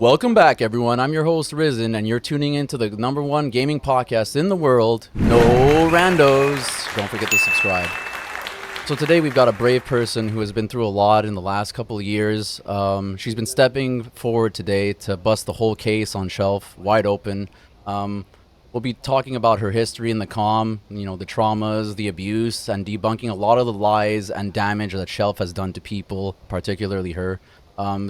Welcome back, everyone. I'm your host, Risen, and you're tuning into the number one gaming podcast in the world, No Randos. Don't forget to subscribe. So today we've got a brave person who has been through a lot in the last couple of years. She's been stepping forward today to bust the whole case on shelf, wide open. We'll be talking about her history in the the traumas, the abuse, and debunking a lot of the lies and damage that Shelf has done to people, particularly her.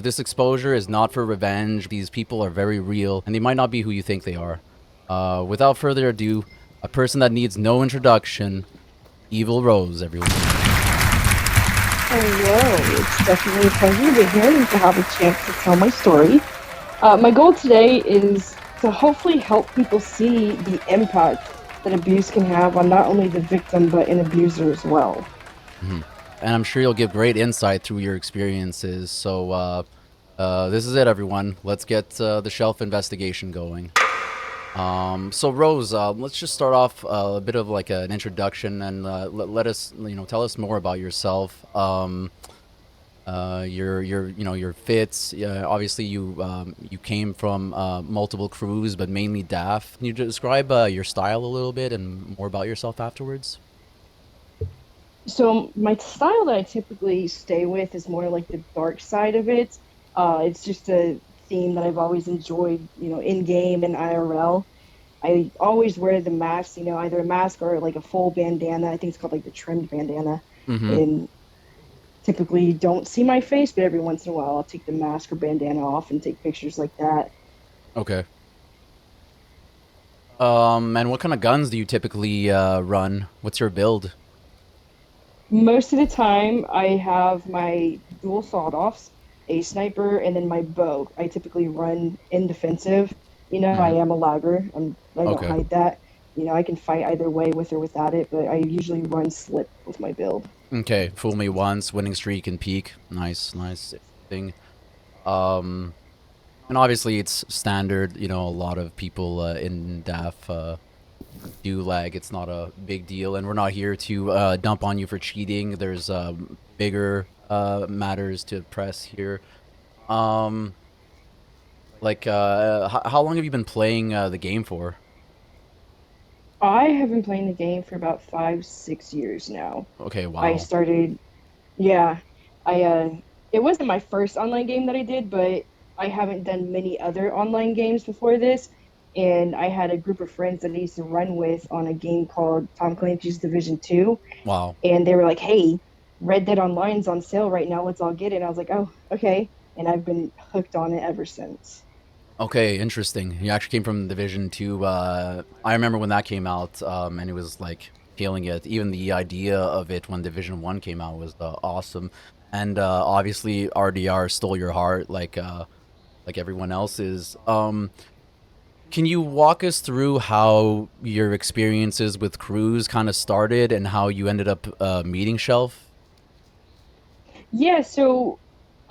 This exposure is not for revenge. These people are very real, and they might not be who you think they are. Without further ado, a person that needs no introduction, Evil Rose, everyone. Hello, it's definitely a pleasure to be here and to have a chance to tell my story. My goal today is to hopefully help people see the impact that abuse can have on not only the victim but an abuser as well. And I'm sure you'll give great insight through your experiences. So this is it, everyone. Let's get the Shelf investigation going. So Rose, let's just start off a bit of like an introduction and let us, tell us more about yourself. Your fits. Obviously, you came from multiple crews, but mainly DAF. Can you describe your style a little bit and more about yourself afterwards? So my style that I typically stay with is more like the dark side of it. It's just a theme that I've always enjoyed, in game and IRL. I always wear the mask, either a mask or like a full bandana. I think it's called like the trimmed bandana. Mm-hmm. And typically you don't see my face, but every once in a while I'll take the mask or bandana off and take pictures like that. Okay. And what kind of guns do you typically run? What's your build? Most of the time I have my dual sawed-offs, a sniper, and then my bow. I typically run in defensive. I Mm-hmm. am a lagger. I don't Okay. hide that. I can fight either way with or without it, but I usually run slip with my build. Okay. Fool me once, winning streak and peak. Nice, nice thing. Um, and obviously it's standard. A lot of people in DAF do lag. It's not a big deal, and we're not here to dump on you for cheating. There's bigger matters to press here. Um, how long have you been playing the game for? I have been playing the game for about 5, 6 years now. Okay, I wow. started, yeah, I it wasn't my first online game that I did, but I haven't done many other online games before this. And I had a group of friends that I used to run with on a game called Tom Clancy's Division 2. Wow. And they were like, hey, Red Dead Online's on sale right now. Let's all get it. And I was like, oh, okay. And I've been hooked on it ever since. Okay, interesting. You actually came from Division 2. I remember when that came out, and it was like killing it. Even the idea of it when Division 1 came out was awesome. And obviously RDR stole your heart like everyone else's. Can you walk us through how your experiences with crews kind of started and how you ended up meeting Shelf? Yeah, so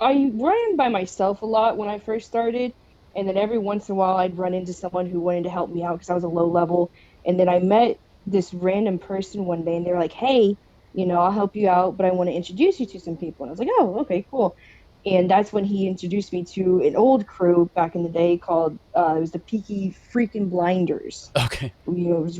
I ran by myself a lot when I first started, and then every once in a while I'd run into someone who wanted to help me out because I was a low level. And then I met this random person one day, and they were like, "Hey, I'll help you out, but I want to introduce you to some people." And I was like, "Oh, okay, cool." And that's when he introduced me to an old crew back in the day called it was the Peaky Freaking Blinders. Okay. It was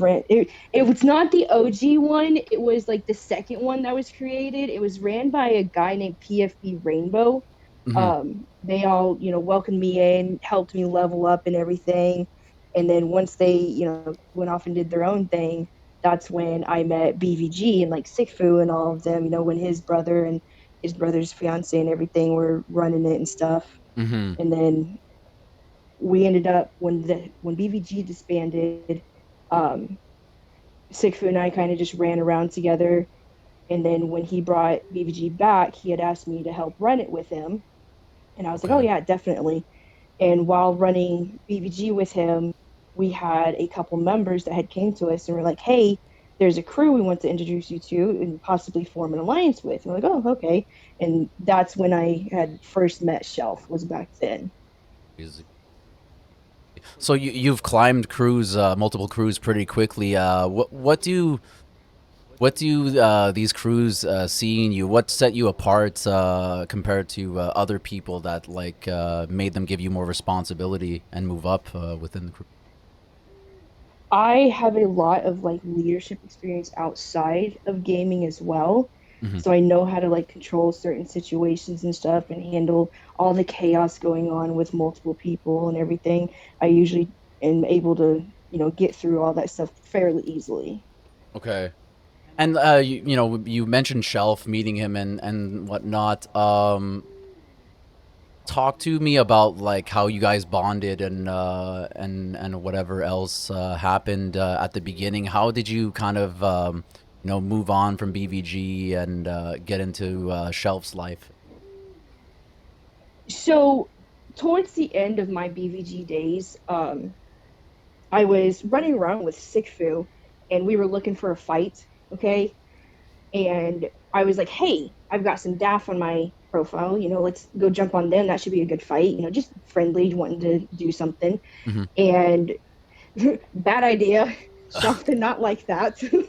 it was not the OG one. It was like the second one that was created. It was ran by a guy named PFB Rainbow. Mm-hmm. They all, welcomed me in, helped me level up and everything. And then once they, went off and did their own thing, that's when I met BVG and like Sickfu and all of them, when his brother and his brother's fiance and everything were running it and stuff. Mm-hmm. And then we ended up when BVG disbanded, um, Sickfu and I kind of just ran around together. And then when he brought BVG back, he had asked me to help run it with him. And I was like, oh, Okay. yeah, definitely. And while running BVG with him, we had a couple members that had came to us and were like, hey, there's a crew we want to introduce you to and possibly form an alliance with. And we're like, oh, okay. And that's when I had first met Shelf, was back then. So you've climbed crews, multiple crews pretty quickly. What do these crews see in you? What set you apart compared to other people that like made them give you more responsibility and move up within the crew? I have a lot of like leadership experience outside of gaming as well. Hmm. So I know how to like control certain situations and stuff and handle all the chaos going on with multiple people and everything. I usually am able to, get through all that stuff fairly easily. Okay. And you mentioned Shelf meeting him and whatnot. Talk to me about like how you guys bonded and whatever else happened at the beginning. How did you kind of move on from BVG and get into Shelf's life? So towards the end of my BVG days, I was running around with Sickfu and we were looking for a fight, okay? And I was like, hey, I've got some DAF on my profile, let's go jump on them. That should be a good fight, just friendly, wanting to do something. Hmm. And bad idea. Shelf did not like that. Okay,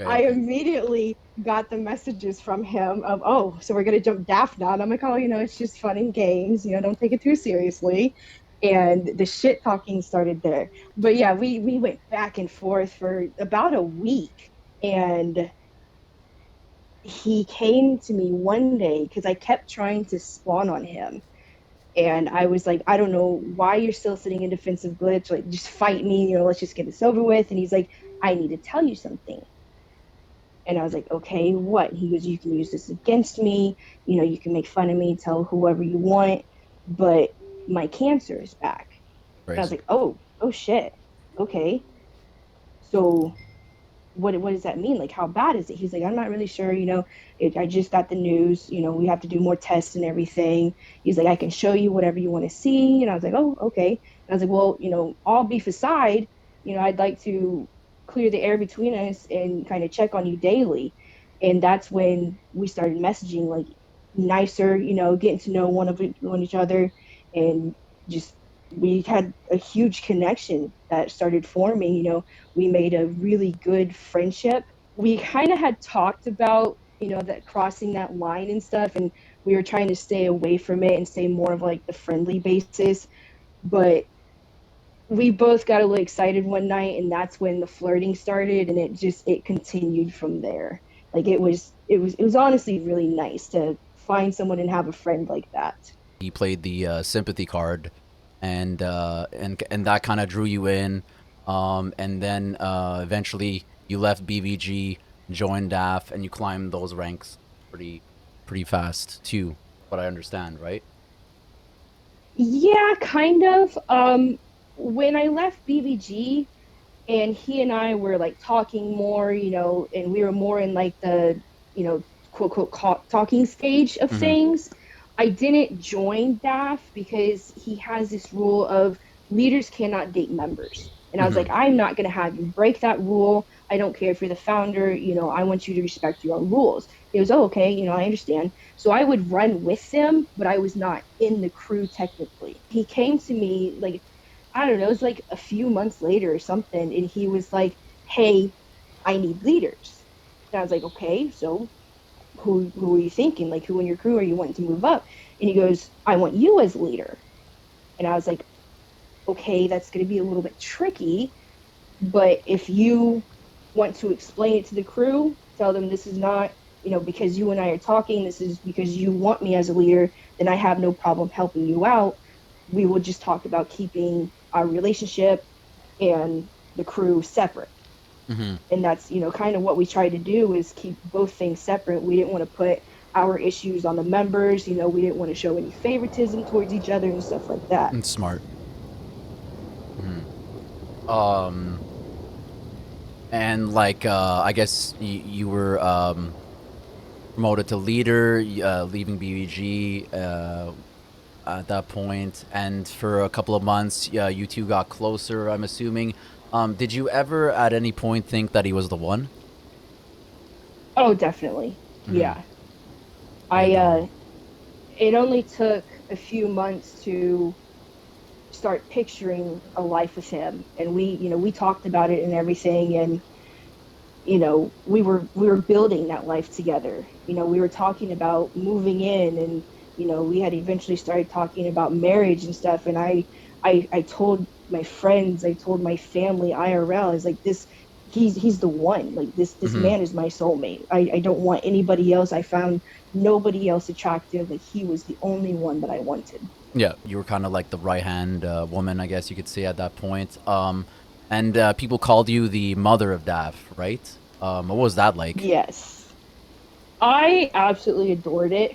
I okay. immediately got the messages from him of, oh, so we're gonna jump Daft now. And I'm like, oh, it's just fun and games, don't take it too seriously. And the shit talking started there. But yeah, we went back and forth for about a week. And he came to me one day because I kept trying to spawn on him. And I was like, I don't know why you're still sitting in defensive glitch. Like, just fight me, let's just get this over with. And he's like, I need to tell you something. And I was like, okay, what? He goes, you can use this against me. You can make fun of me, tell whoever you want, but my cancer is back. And I was Crazy. like, oh shit. Okay. So what does that mean? Like, how bad is it? He's like, I'm not really sure. I just got the news. We have to do more tests and everything. He's like, I can show you whatever you want to see. And I was like, oh, okay. And I was like, well, all beef aside, I'd like to clear the air between us and kind of check on you daily. And that's when we started messaging like nicer, getting to know one each other, and just we had a huge connection that started forming. We made a really good friendship. We kind of had talked about, that crossing that line and stuff, and we were trying to stay away from it and stay more of like the friendly basis. But we both got a little excited one night, and that's when the flirting started, and it continued from there. Like it was honestly really nice to find someone and have a friend like that. He played the sympathy card, and that kind of drew you in. And then eventually you left BVG, joined DAF, and you climbed those ranks pretty pretty fast too. What I understand, right? Yeah, kind of. When I left BBG and he and I were like talking more, and we were more in like the, quote, quote, talking stage of Hmm. things, I didn't join DAF because he has this rule of leaders cannot date members. And I was Hmm. like, I'm not going to have you break that rule. I don't care if you're the founder, I want you to respect your own rules. He goes, oh, okay, I understand. So I would run with them, but I was not in the crew technically. He came to me like, I don't know, it was like a few months later or something, and he was like, hey, I need leaders. And I was like, okay, so who are you thinking? Like, who in your crew are you wanting to move up? And he goes, I want you as leader. And I was like, okay, that's going to be a little bit tricky, but if you want to explain it to the crew, tell them this is not, because you and I are talking, this is because you want me as a leader, then I have no problem helping you out. We will just talk about keeping our relationship and the crew separate. Hmm. And that's, kind of what we tried to do is keep both things separate. We didn't want to put our issues on the members, we didn't want to show any favoritism towards each other and stuff like that. It's smart. Hmm. Um, and like I guess you were promoted to leader, leaving BVG at that point, and for a couple of months, you two got closer. I'm assuming. Did you ever, at any point, think that he was the one? Oh, definitely. Hmm. Yeah. I And It only took a few months to start picturing a life with him, and we talked about it and everything, and we were building that life together. We were talking about moving in, and we had eventually started talking about marriage and stuff. And I told my friends, I told my family IRL, is like, this, he's the one. Like, this Hmm. man is my soulmate. I don't want anybody else. I found nobody else attractive. Like, he was the only one that I wanted. Yeah, you were kind of like the right hand woman, I guess you could say at that point. And people called you the mother of Dav, right? What was that like? Yes, I absolutely adored it.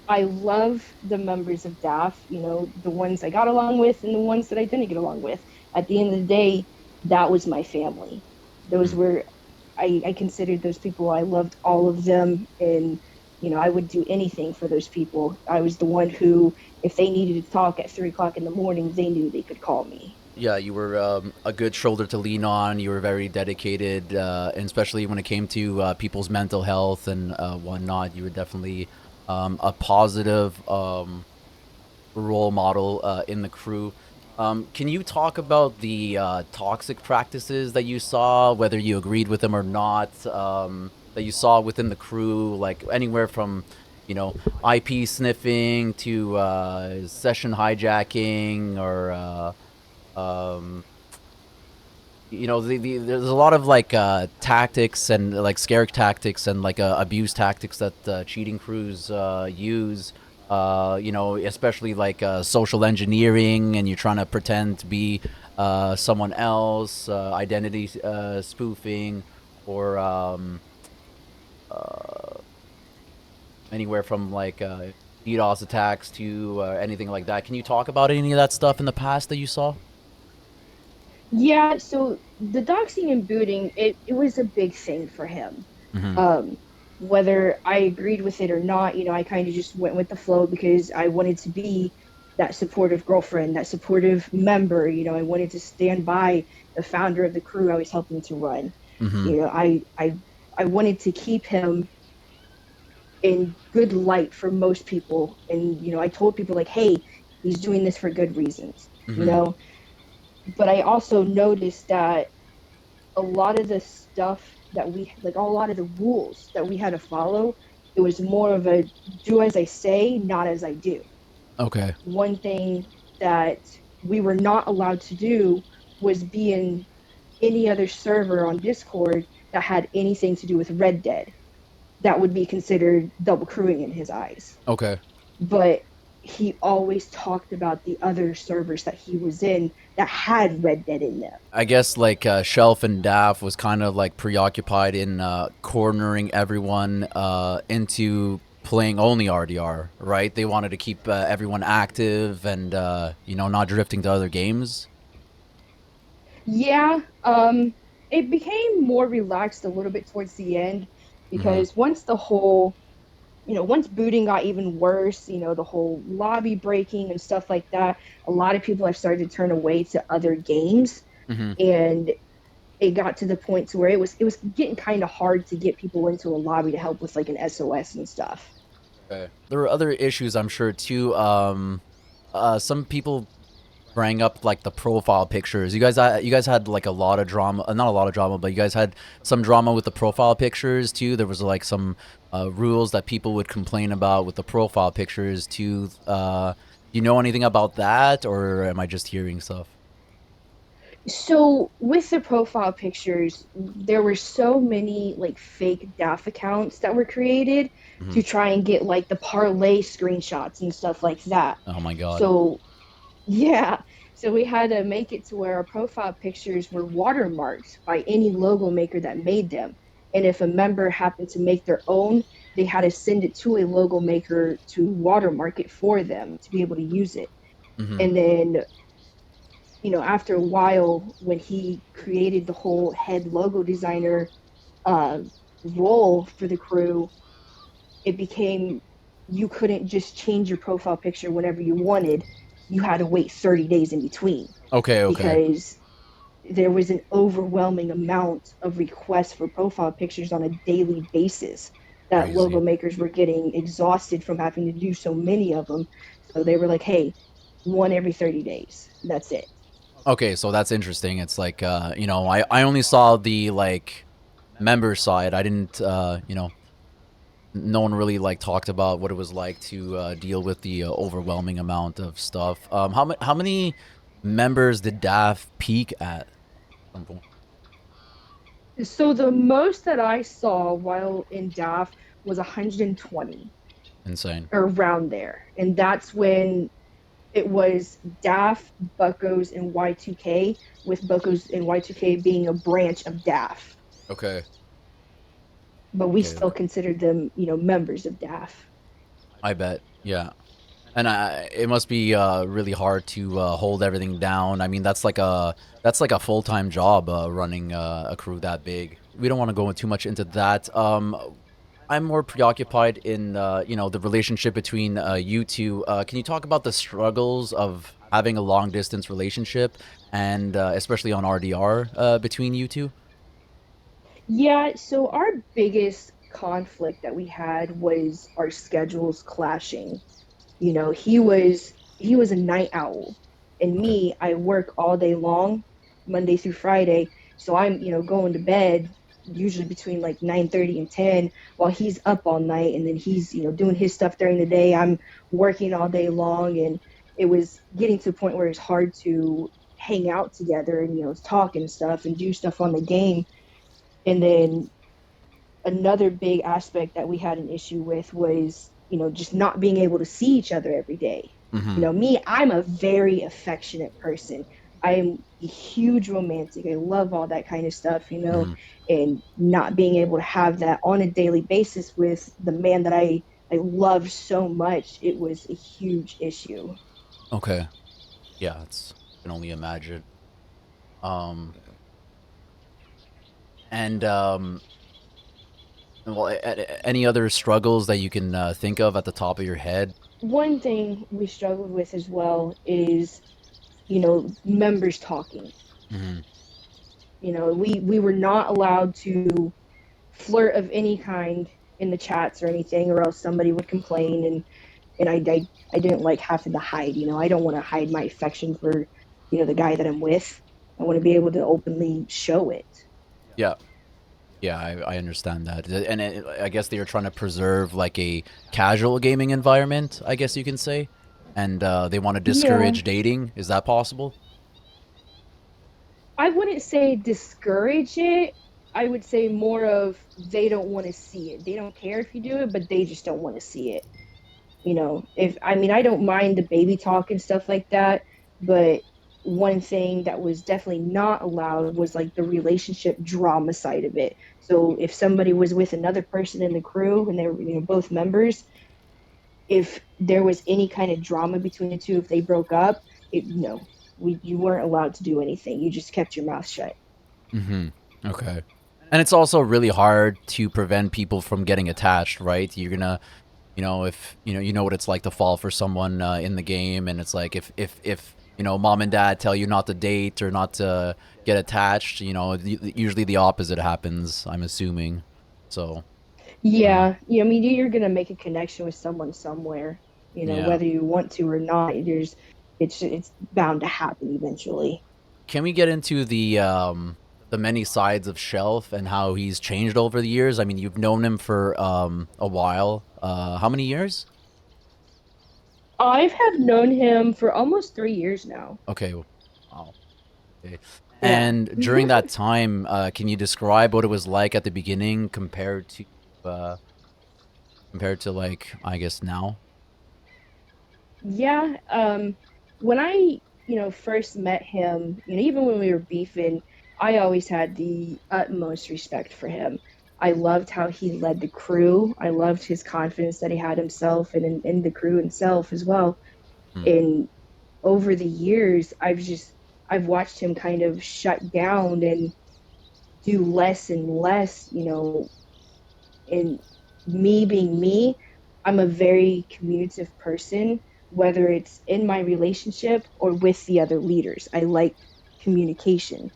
I love the members of DAF, the ones I got along with and the ones that I didn't get along with. At the end of the day, that was my family. Those Hmm. were, I considered those people. I loved all of them. And, I would do anything for those people. I was the one who, if they needed to talk at 3 o'clock in the morning, they knew they could call me. Yeah, you were a good shoulder to lean on. You were very dedicated, and especially when it came to people's mental health and whatnot. You were definitely a positive role model in the crew. Can you talk about the toxic practices that you saw, whether you agreed with them or not, that you saw within the crew, like anywhere from, IP sniffing to session hijacking or, um, there's a lot of like tactics and like scare tactics and like abuse tactics that cheating crews use. Especially like social engineering, and you're trying to pretend to be someone else, identity spoofing, or anywhere from like DDoS attacks to anything like that. Can you talk about any of that stuff in the past that you saw? Yeah, so the doxing and booting, it was a big thing for him. Mm-hmm. Um, Whether I agreed with it or not, I kind of just went with the flow because I wanted to be that supportive girlfriend, that supportive member. I wanted to stand by the founder of the crew I was helping to run. Mm-hmm. I wanted to keep him in good light for most people. And, I told people like, hey, he's doing this for good reasons, you Mm-hmm. know. But I also noticed that a lot of the stuff that we like, a lot of the rules that we had to follow, it was more of a do as I say, not as I do. Okay. One thing that we were not allowed to do was be in any other server on Discord that had anything to do with Red Dead. That would be considered double crewing in his eyes. Okay. But he always talked about the other servers that he was in that had Red Dead in them. I guess like Shelf and Daff was kind of like preoccupied in cornering everyone into playing only RDR, right? They wanted to keep everyone active and not drifting to other games. Yeah, it became more relaxed a little bit towards the end Hmm. because once booting got even worse, the whole lobby breaking and stuff like that, a lot of people have started to turn away to other games, Hmm. and it got to the point to where it was getting kind of hard to get people into a lobby to help with like an SOS and stuff. Okay. There were other issues, I'm sure, too. Some people bring up like the profile pictures. You guys had like a lot of drama, not a lot of drama, but you guys had some drama with the profile pictures too. There was like some rules that people would complain about with the profile pictures too. You know anything about that, or am I just hearing stuff? So with the profile pictures, there were so many like fake DAF accounts that were created Hmm. to try and get like the parlay screenshots and stuff like that. Oh my god. So yeah, so we had to make it to where our profile pictures were watermarked by any logo maker that made them. And if a member happened to make their own, they had to send it to a logo maker to watermark it for them to be able to use it. Hmm. And then after a while, when he created the whole head logo designer uh, role for the crew, it became you couldn't just change your profile picture whenever you wanted. You had to wait 30 days in between Okay. Okay. because there was an overwhelming amount of requests for profile pictures on a daily basis that logo Crazy. makers were getting exhausted from having to do so many of them. So they were like, hey, one every 30 days. That's it. Okay, so that's interesting. It's like I only saw the like member side. I didn't, no one really like talked about what it was like to deal with the overwhelming amount of stuff. How many members did DAF peak at? So the most that I saw while in DAF was 120 Insane. or around there. And that's when it was DAF, Buckos, and Y2K, with Buckos and Y2K being a branch of DAF. Okay. But we Okay. still Okay. considered them, members of DAF. I bet. Yeah. And it must be really hard to hold everything down. I mean, that's like a full time job running a crew that big. We don't want to go too much into that. I'm more preoccupied in the relationship between you two. Can you talk about the struggles of having a long distance relationship, and especially on RDR between you two? Yeah, so our biggest conflict that we had was our schedules clashing. He was a night owl, and Okay. me, I work all day long, Monday through Friday. So I'm, going to bed usually between like 9:30 and 10 while he's up all night, and then he's, doing his stuff during the day. I'm working all day long, and it was getting to a point where it's hard to hang out together and, talk and stuff and do stuff on the game. And then another big aspect that we had an issue with was, just not being able to see each other every day. Mm-hmm. Me, I'm a very affectionate person. I am a huge romantic. I love all that kind of stuff, Mm-hmm. and not being able to have that on a daily basis with the man that I love so much, it was a huge issue. Okay. Yeah, it's I can only imagine. Um, and well, any other struggles that you can think of at the top of your head? One thing we struggled with as well is, members talking. Mm-hmm. We were not allowed to flirt of any kind in the chats or anything, or else somebody would complain, and I didn't like having to hide. I don't want to hide my affection for, the guy that I'm with. I want to be able to openly show it. Yeah. Yeah, I understand that, and I guess they are trying to preserve like a casual gaming environment, I guess you can say, and they want to Yeah, discourage dating. Is that possible? I wouldn't say discourage it. I would say more of they don't want to see it. They don't care if you do it, but they just don't want to see it. If I mean, I don't mind the baby talk and stuff like that, but one thing that was definitely not allowed was like the relationship drama side of it. So if somebody was with another person in the crew and they were, both members, if there was any kind of drama between the two, if they broke up, you weren't allowed to do anything. You just kept your mouth shut. Mm-hmm. Okay. And it's also really hard to prevent people from getting attached, right? You're gonna, if you know what it's like to fall for someone in the game, and it's like if mom and dad tell you not to date or not to get attached, usually the opposite happens. I'm assuming. So, uh, Yeah, yeah. I mean, you're gonna make a connection with someone somewhere, yeah. whether you want to or not. It's bound to happen eventually. Can we get into the many sides of Shelf and how he's changed over the years? I mean, you've known him for a while. How many years? I have known him for almost 3 years now. Okay. Wow. Okay. Yeah. And during that time, can you describe what it was like at the beginning uh, compared to like I guess now? Yeah. When I, first met him, even when we were beefing, I always had the utmost respect for him. I loved how he led the crew. I loved his confidence that he had himself and in the crew himself as well. Hmm. And over the years, I've watched him kind of shut down and do less and less, and me being me, I'm a very communicative person, whether it's in my relationship or with the other leaders. I like communication.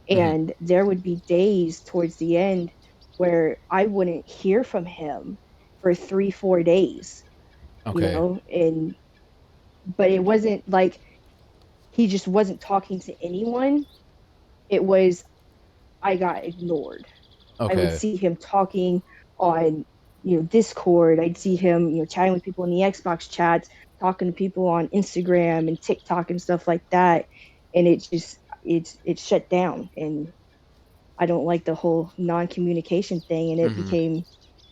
Hmm. And there would be days towards the end where I wouldn't hear from him for 3, 4 days, Okay. and but it wasn't like he just wasn't talking to anyone. It was I got ignored. I would Okay. see him talking on, Discord. I'd see him, chatting with people in the Xbox chats, talking to people on Instagram and TikTok and stuff like that. And it's shut down. And I don't like the whole non-communication thing. And it Mm-hmm. became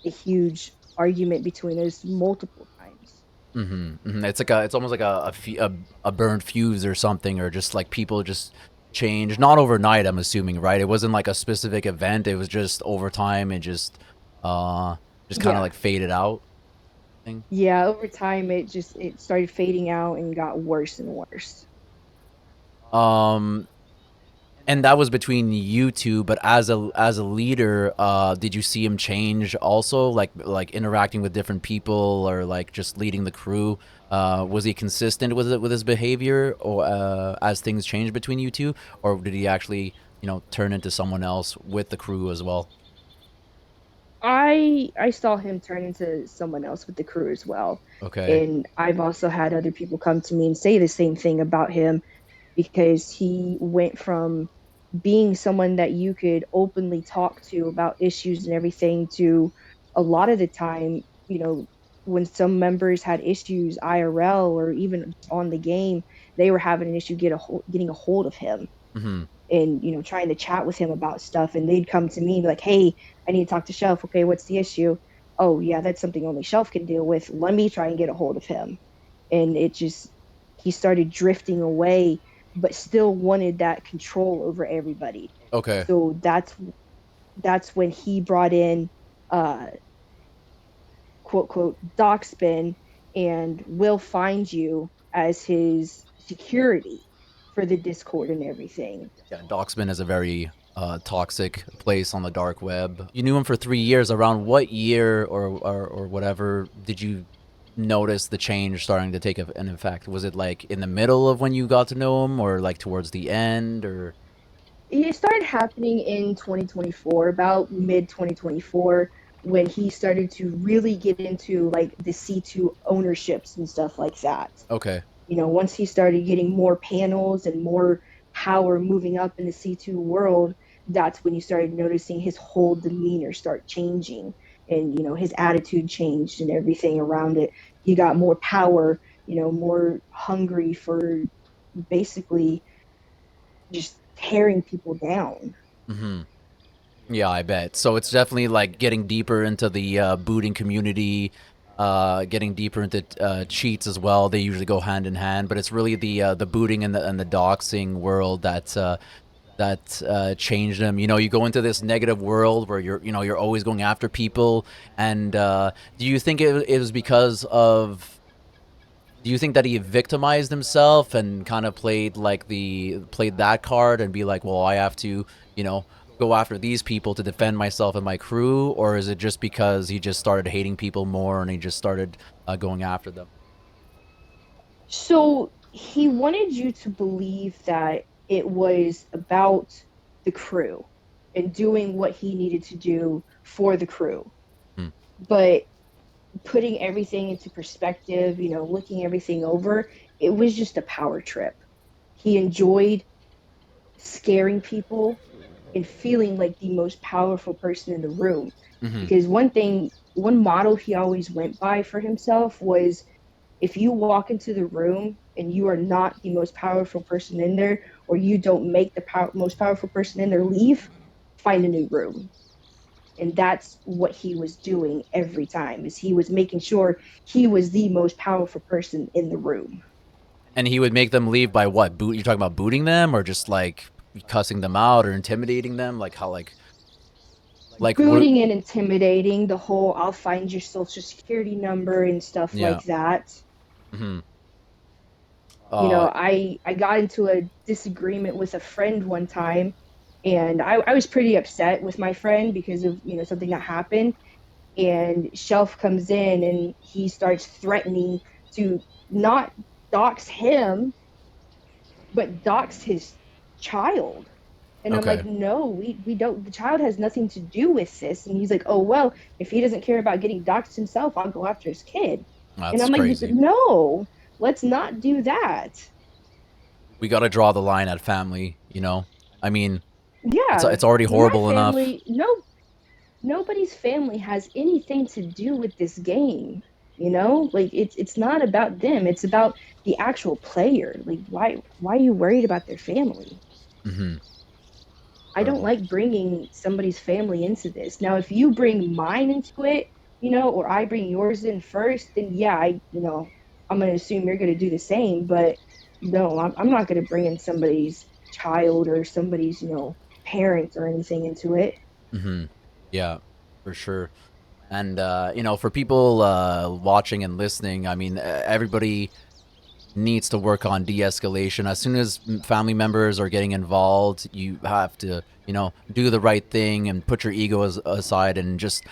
a huge argument between us multiple times. Mm-hmm. Mm-hmm. It's almost like a burned fuse or something, or just like people just change, not overnight. I'm assuming, right? It wasn't like a specific event. It was just over time. It uh, just kind of Yeah. like faded out. Thing. Yeah, over time it started fading out and got worse and worse. Um, and that was between you two, but as a leader, did you see him change also, like interacting with different people, or like just leading the crew? Was he consistent with his behavior, or as things changed between you two, or did he actually turn into someone else with the crew as well? I saw him turn into someone else with the crew as well. Okay. And I've also had other people come to me and say the same thing about him because he went from being someone that you could openly talk to about issues and everything to a lot of the time, when some members had issues IRL or even on the game, they were having an issue getting a hold of him Mm-hmm. and trying to chat with him about stuff, and they'd come to me and be like, hey, I need to talk to Shelf. Okay, what's the issue? Oh yeah, that's something only Shelf can deal with. Let me try and get a hold of him. And he started drifting away, but still wanted that control over everybody. Okay. So that's when he brought in uh quote quote Doxbin and will find you as his security for the Discord and everything. Yeah, Doxman is a very toxic place on the dark web. You knew him for 3 years. Around what year or whatever did you notice the change starting to take an effect? Was it like in the middle of when you got to know him, or like towards the end, or? It started happening in 2024, about mid 2024, when he started to really get into like the C2 ownerships and stuff like that. Okay. Once he started getting more panels and more power moving up in the C2 world, that's when you started noticing his whole demeanor start changing, and his attitude changed and everything around it. He got more power, more hungry for basically just tearing people down. Mm-hmm. Yeah, I bet. So it's definitely like getting deeper into the booting community, getting deeper into cheats as well. They usually go hand in hand, but it's really the booting and the doxing world that changed them. You go into this negative world where you're always going after people. And do you think it was because of? Do you think that he victimized himself and kind of played that card and be like, well, I have to, you know, go after these people to defend myself and my crew, or is it just because he just started hating people more and he just started going after them? So he wanted you to believe that it was about the crew and doing what he needed to do for the crew. Hmm. But putting everything into perspective, looking everything over, it was just a power trip. He enjoyed scaring people and feeling like the most powerful person in the room. Mm-hmm. Because one model he always went by for himself was, if you walk into the room and you are not the most powerful person in there, or you don't make the most powerful person in there leave, find a new room. And that's what he was doing every time, is he was making sure he was the most powerful person in the room. And he would make them leave by what? Boot? You're talking about booting them, or just like cussing them out or intimidating them? Like how? Like what? Booting and intimidating, the whole I'll find your social security number and stuff Yeah. like that. Mm-hmm. Uh. I got into a disagreement with a friend one time, and I was pretty upset with my friend because of something that happened. And Shelf comes in and he starts threatening to not dox him, but dox his child. And I'm like, Okay. no, we don't. The child has nothing to do with this. And he's like, oh well, if he doesn't care about getting doxxed himself, I'll go after his kid. And That's I'm like, crazy. no, let's not do that. We got to draw the line at family. I mean, it's Yeah, it's already my horrible enough. family, no. nobody's family has anything to do with this game. You know, like it's not about them. It's about the actual player. Like why are you worried about their family? Mm-hmm. I don't Incredible. like bringing somebody's family into this. Now, if you bring mine into it, or I bring yours in first, then yeah, I'm going to assume you're going to do the same. But no, I'm not going to bring in somebody's child or somebody's, parents or anything into it. Mm-hmm. Yeah, for sure. And for people watching and listening, I mean, everybody needs to work on de-escalation. As soon as family members are getting involved, you have to, do the right thing and put your ego aside and just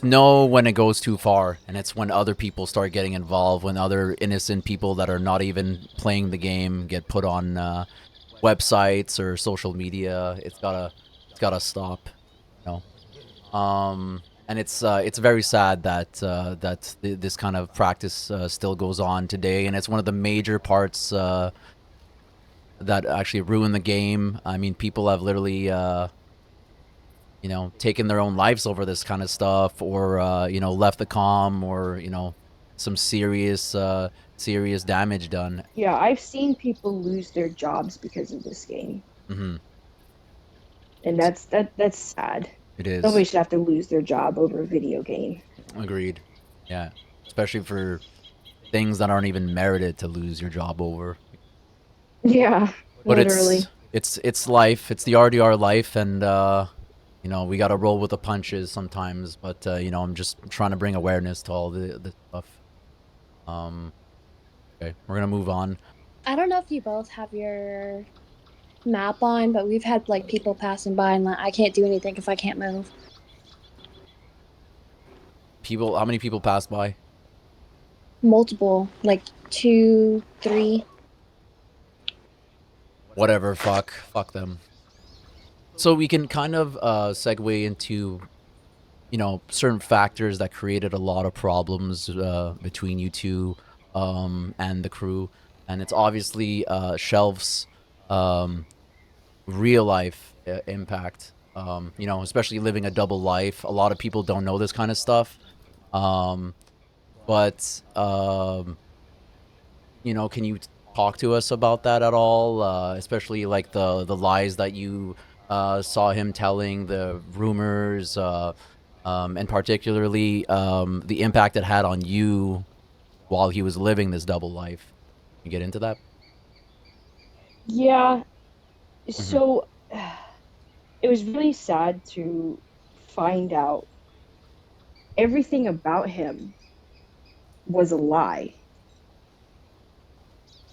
know when it goes too far. And it's when other people start getting involved, when other innocent people that are not even playing the game get put on websites or social media. It's gotta stop. You know. And it's very sad that this kind of practice still goes on today, and it's one of the major parts that actually ruin the game. I mean, people have literally taken their own lives over this kind of stuff, or left the com, or some serious damage done. Yeah, I've seen people lose their jobs because of this game, Hmm. and that's sad. It is. Nobody should have to lose their job over a video game. Agreed. Yeah, especially for things that aren't even merited to lose your job over. Yeah, But literally. it's life. It's the RDR life, and we got to roll with the punches sometimes. But I'm just trying to bring awareness to all the stuff. Um, okay, we're gonna move on. I don't know if you both have your map on, but we've had like people passing by and like I can't do anything if I can't move. People, how many people passed by? Multiple, like 2, 3. Whatever. Fuck them. So we can kind of segue into certain factors that created a lot of problems between you two and the crew, and it's obviously Shelf's um, real life impact. Especially living a double life. A lot of people don't know this kind of stuff. Um, but can you talk to us about that at all? Especially like the lies that you saw him telling, the rumors, and particularly the impact it had on you while he was living this double life. You get into that? Yeah, Hmm. so it was really sad to find out everything about him was a lie.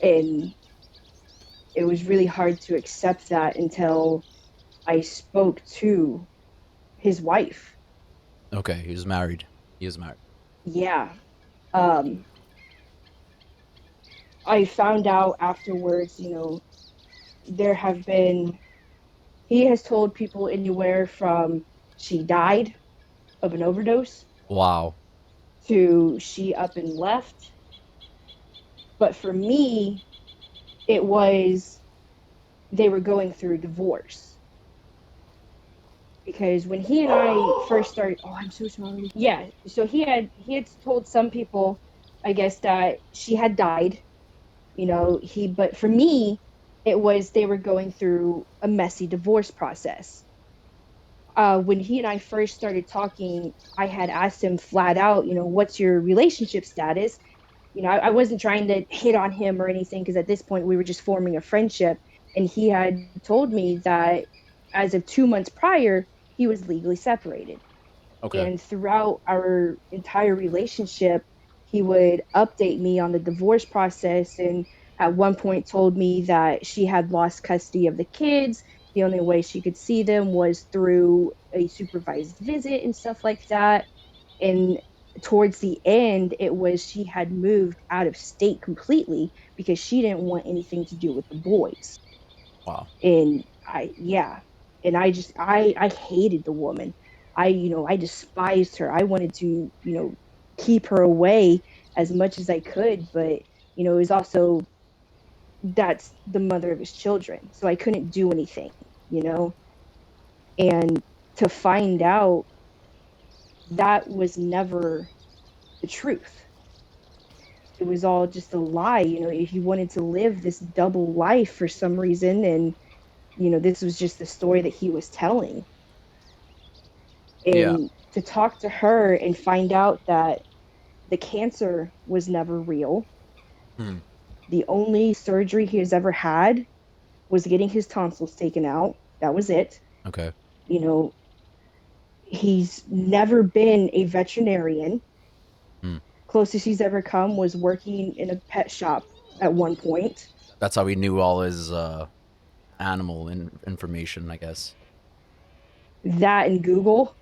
And it was really hard to accept that until I spoke to his wife. Okay, he was married. He was married. Yeah. Um, I found out afterwards, there have been, he has told people anywhere from she died of an overdose Wow. to she up and left. But for me, it was they were going through a divorce. Because when he and I first started, oh, I'm so sorry. Yeah, so he had told some people, I guess, that she had died. But for me, it was they were going through a messy divorce process. When he and I first started talking, I had asked him flat out, what's your relationship status? I wasn't trying to hit on him or anything because at this point we were just forming a friendship. And he had told me that as of 2 months prior, he was legally separated. Okay. And throughout our entire relationship, he would update me on the divorce process. And at one point, told me that she had lost custody of the kids. The only way she could see them was through a supervised visit and stuff like that. And towards the end, it was she had moved out of state completely because she didn't want anything to do with the boys. Wow. And yeah, and I hated the woman. I despised her. I wanted to keep her away as much as I could, but it was also that's the mother of his children, so I couldn't do anything you know and to find out that was never the truth. It was all just a lie. He wanted to live this double life for some reason, and this was just the story that he was telling. Yeah. And to talk to her and find out that the cancer was never real. Hmm. The only surgery he has ever had was getting his tonsils taken out. That was it. Okay. You know, he's never been a veterinarian. Hmm. Closest he's ever come was working in a pet shop at one point. That's how he knew all his animal information, I guess. That and Google,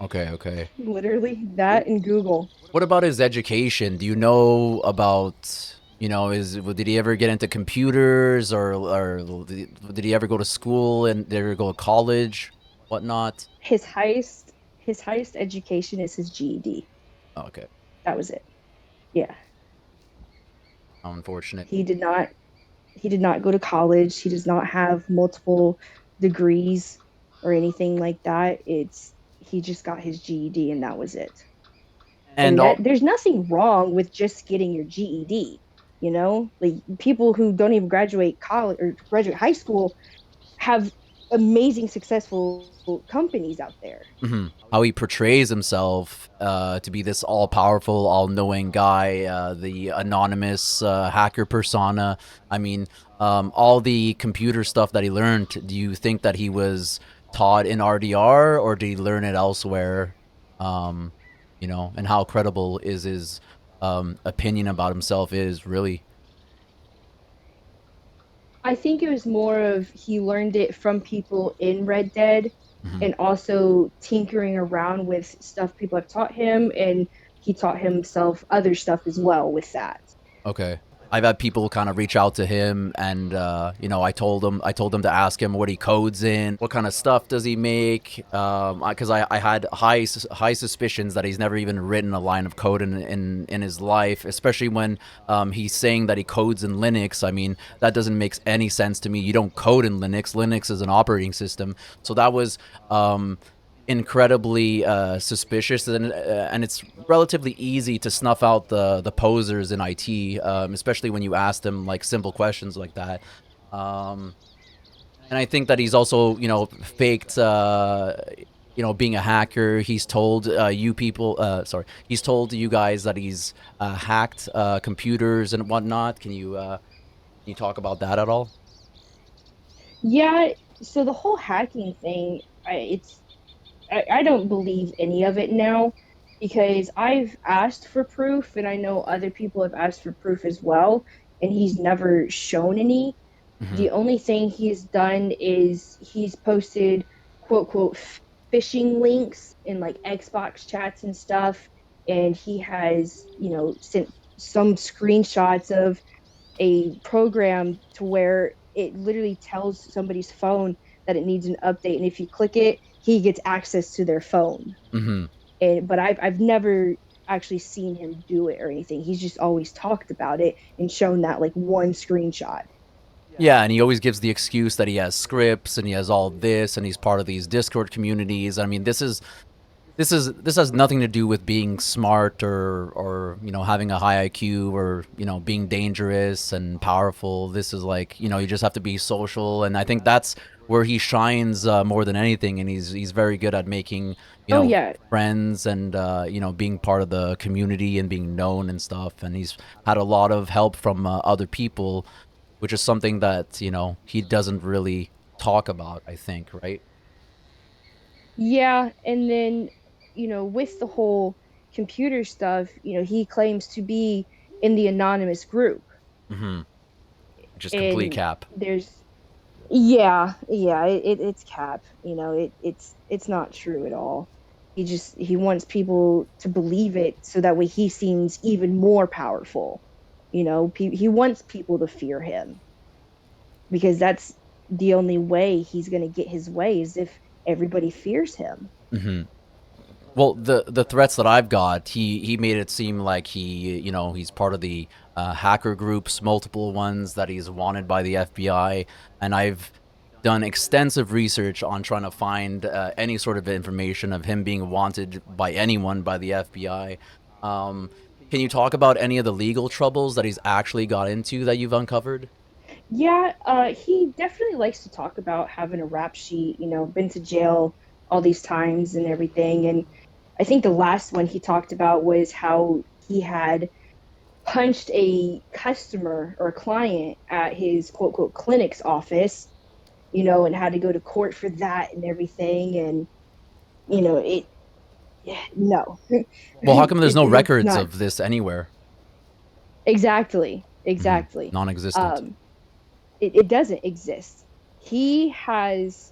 Okay, okay. literally, that and Google. What about his education? Do you know about, did he ever get into computers, or did he ever go to school and did he ever go to college, whatnot? His highest education is his GED. Oh, okay. That was it. Yeah. How unfortunate. He did not he did not go to college. He does not have multiple degrees or anything like that. He just got his GED and that was it. And And all, there's nothing wrong with just getting your GED. Like people who don't even graduate college or graduate high school have amazing, successful companies out there. mhm, how he portrays himself to be this all-powerful, all-knowing guy, the anonymous hacker persona. I mean, all the computer stuff that he learned, do you think that he was taught in RDR, or did he learn it elsewhere? Um, and how credible is his opinion about himself is really? I think it was more of he learned it from people in Red Dead Mhm. and also tinkering around with stuff people have taught him, and he taught himself other stuff as well with that. Okay. I've had people kind of reach out to him, and I told them to ask him what he codes in, what kind of stuff does he make, because I had high suspicions that he's never even written a line of code in his life, especially when he's saying that he codes in Linux. I mean, that doesn't make any sense to me. You don't code in Linux. Linux is an operating system, so that was incredibly suspicious, and it's relatively easy to snuff out the posers in IT, especially when you ask them like simple questions like that. Um, and I think that he's also faked. Being a hacker, he's told you people. Sorry, he's told you guys that he's hacked computers and whatnot. Can you talk about that at all? Yeah, so the whole hacking thing, I don't believe any of it now because I've asked for proof and I know other people have asked for proof as well, and he's never shown any. Hmm. The only thing he's done is he's posted quote quote phishing links in like Xbox chats and stuff, and he has sent some screenshots of a program to where it literally tells somebody's phone that it needs an update, and if you click it he gets access to their phone. Hmm. But I've never actually seen him do it or anything. He's just always talked about it and shown that like one screenshot. Yeah, and he always gives the excuse that he has scripts and he has all this and he's part of these Discord communities. I mean, this has nothing to do with being smart, or having a high IQ, or being dangerous and powerful. This is like, you just have to be social, and I think that's where he shines more than anything. And he's very good at making Oh yeah. friends, and being part of the community and being known and stuff. And he's had a lot of help from other people, which is something that he doesn't really talk about, I think, right? Yeah, and then with the whole computer stuff, he claims to be in the anonymous group, Hmm. Which is complete and cap. there's yeah, it's cap. It's not true at all. He wants people to believe it so that way he seems even more powerful. He wants people to fear him because that's the only way he's going to get his way is if everybody fears him. Hmm. Well, the threats that I've got, he made it seem like he's part of the hacker groups, multiple ones that he's wanted by the FBI, and I've done extensive research on trying to find any sort of information of him being wanted by anyone by the FBI. Um, can you talk about any of the legal troubles that he's actually got into that you've uncovered? Yeah, he definitely likes to talk about having a rap sheet, been to jail all these times and everything. And I think the last one he talked about was how he had punched a customer or a client at his quote quote clinic's office, and had to go to court for that and everything. And, it, no, Well, how come there's no it's records not of this anywhere? exactly, Hmm. exactly. Non-existent. Um, it doesn't exist. He has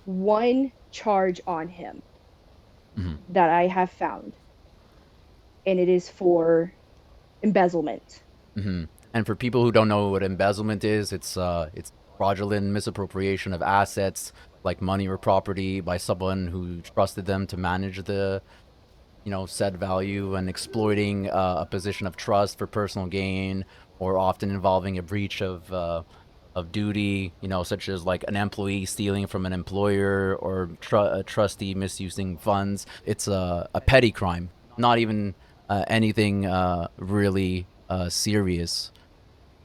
one charge on him Hmm. that I have found, and it is for embezzlement. Hmm. And for people who don't know what embezzlement is, it's fraudulent misappropriation of assets like money or property by someone who trusted them to manage the said value, and exploiting a position of trust for personal gain, or often involving a breach of duty, such as like an employee stealing from an employer, or a trustee misusing funds. It's a petty crime, not even anything really serious.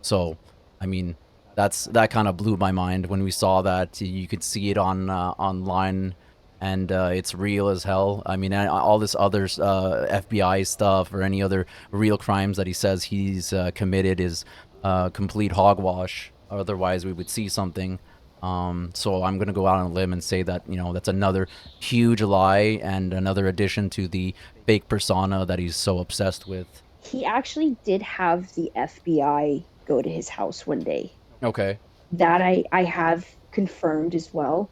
So, I mean, that kind of blew my mind when we saw that. You could see it on online, and it's real as hell. I mean, all this other FBI stuff or any other real crimes that he says he's committed is complete hogwash. Otherwise, we would see something. So I'm gonna go out on a limb and say that that's another huge lie and another addition to the fake persona that he's so obsessed with. He actually did have the FBI go to his house one day. Okay. That I have confirmed as well.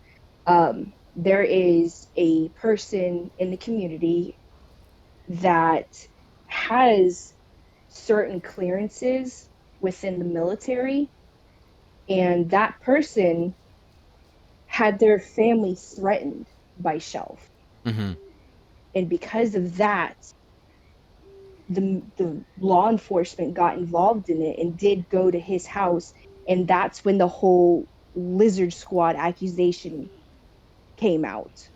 There is a person in the community that has certain clearances within the military, and that person had their family threatened by Shelf. Mm-hmm. And because of that, the law enforcement got involved in it and did go to his house. And that's when the whole Lizard Squad accusation came out.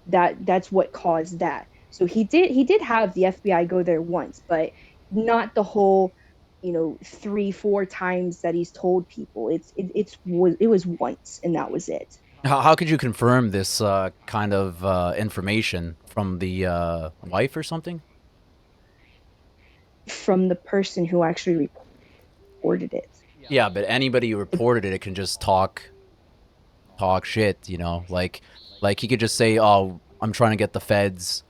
That's what caused that. So he did have the FBI go there once, but not the whole 3-4 times that he's told people. It was once, and that was it. How could you confirm this kind of information from the wife or something? From the person who actually reported it. Yeah, but anybody who reported it can just talk shit, like he could just say, "Oh, I'm trying to get the feds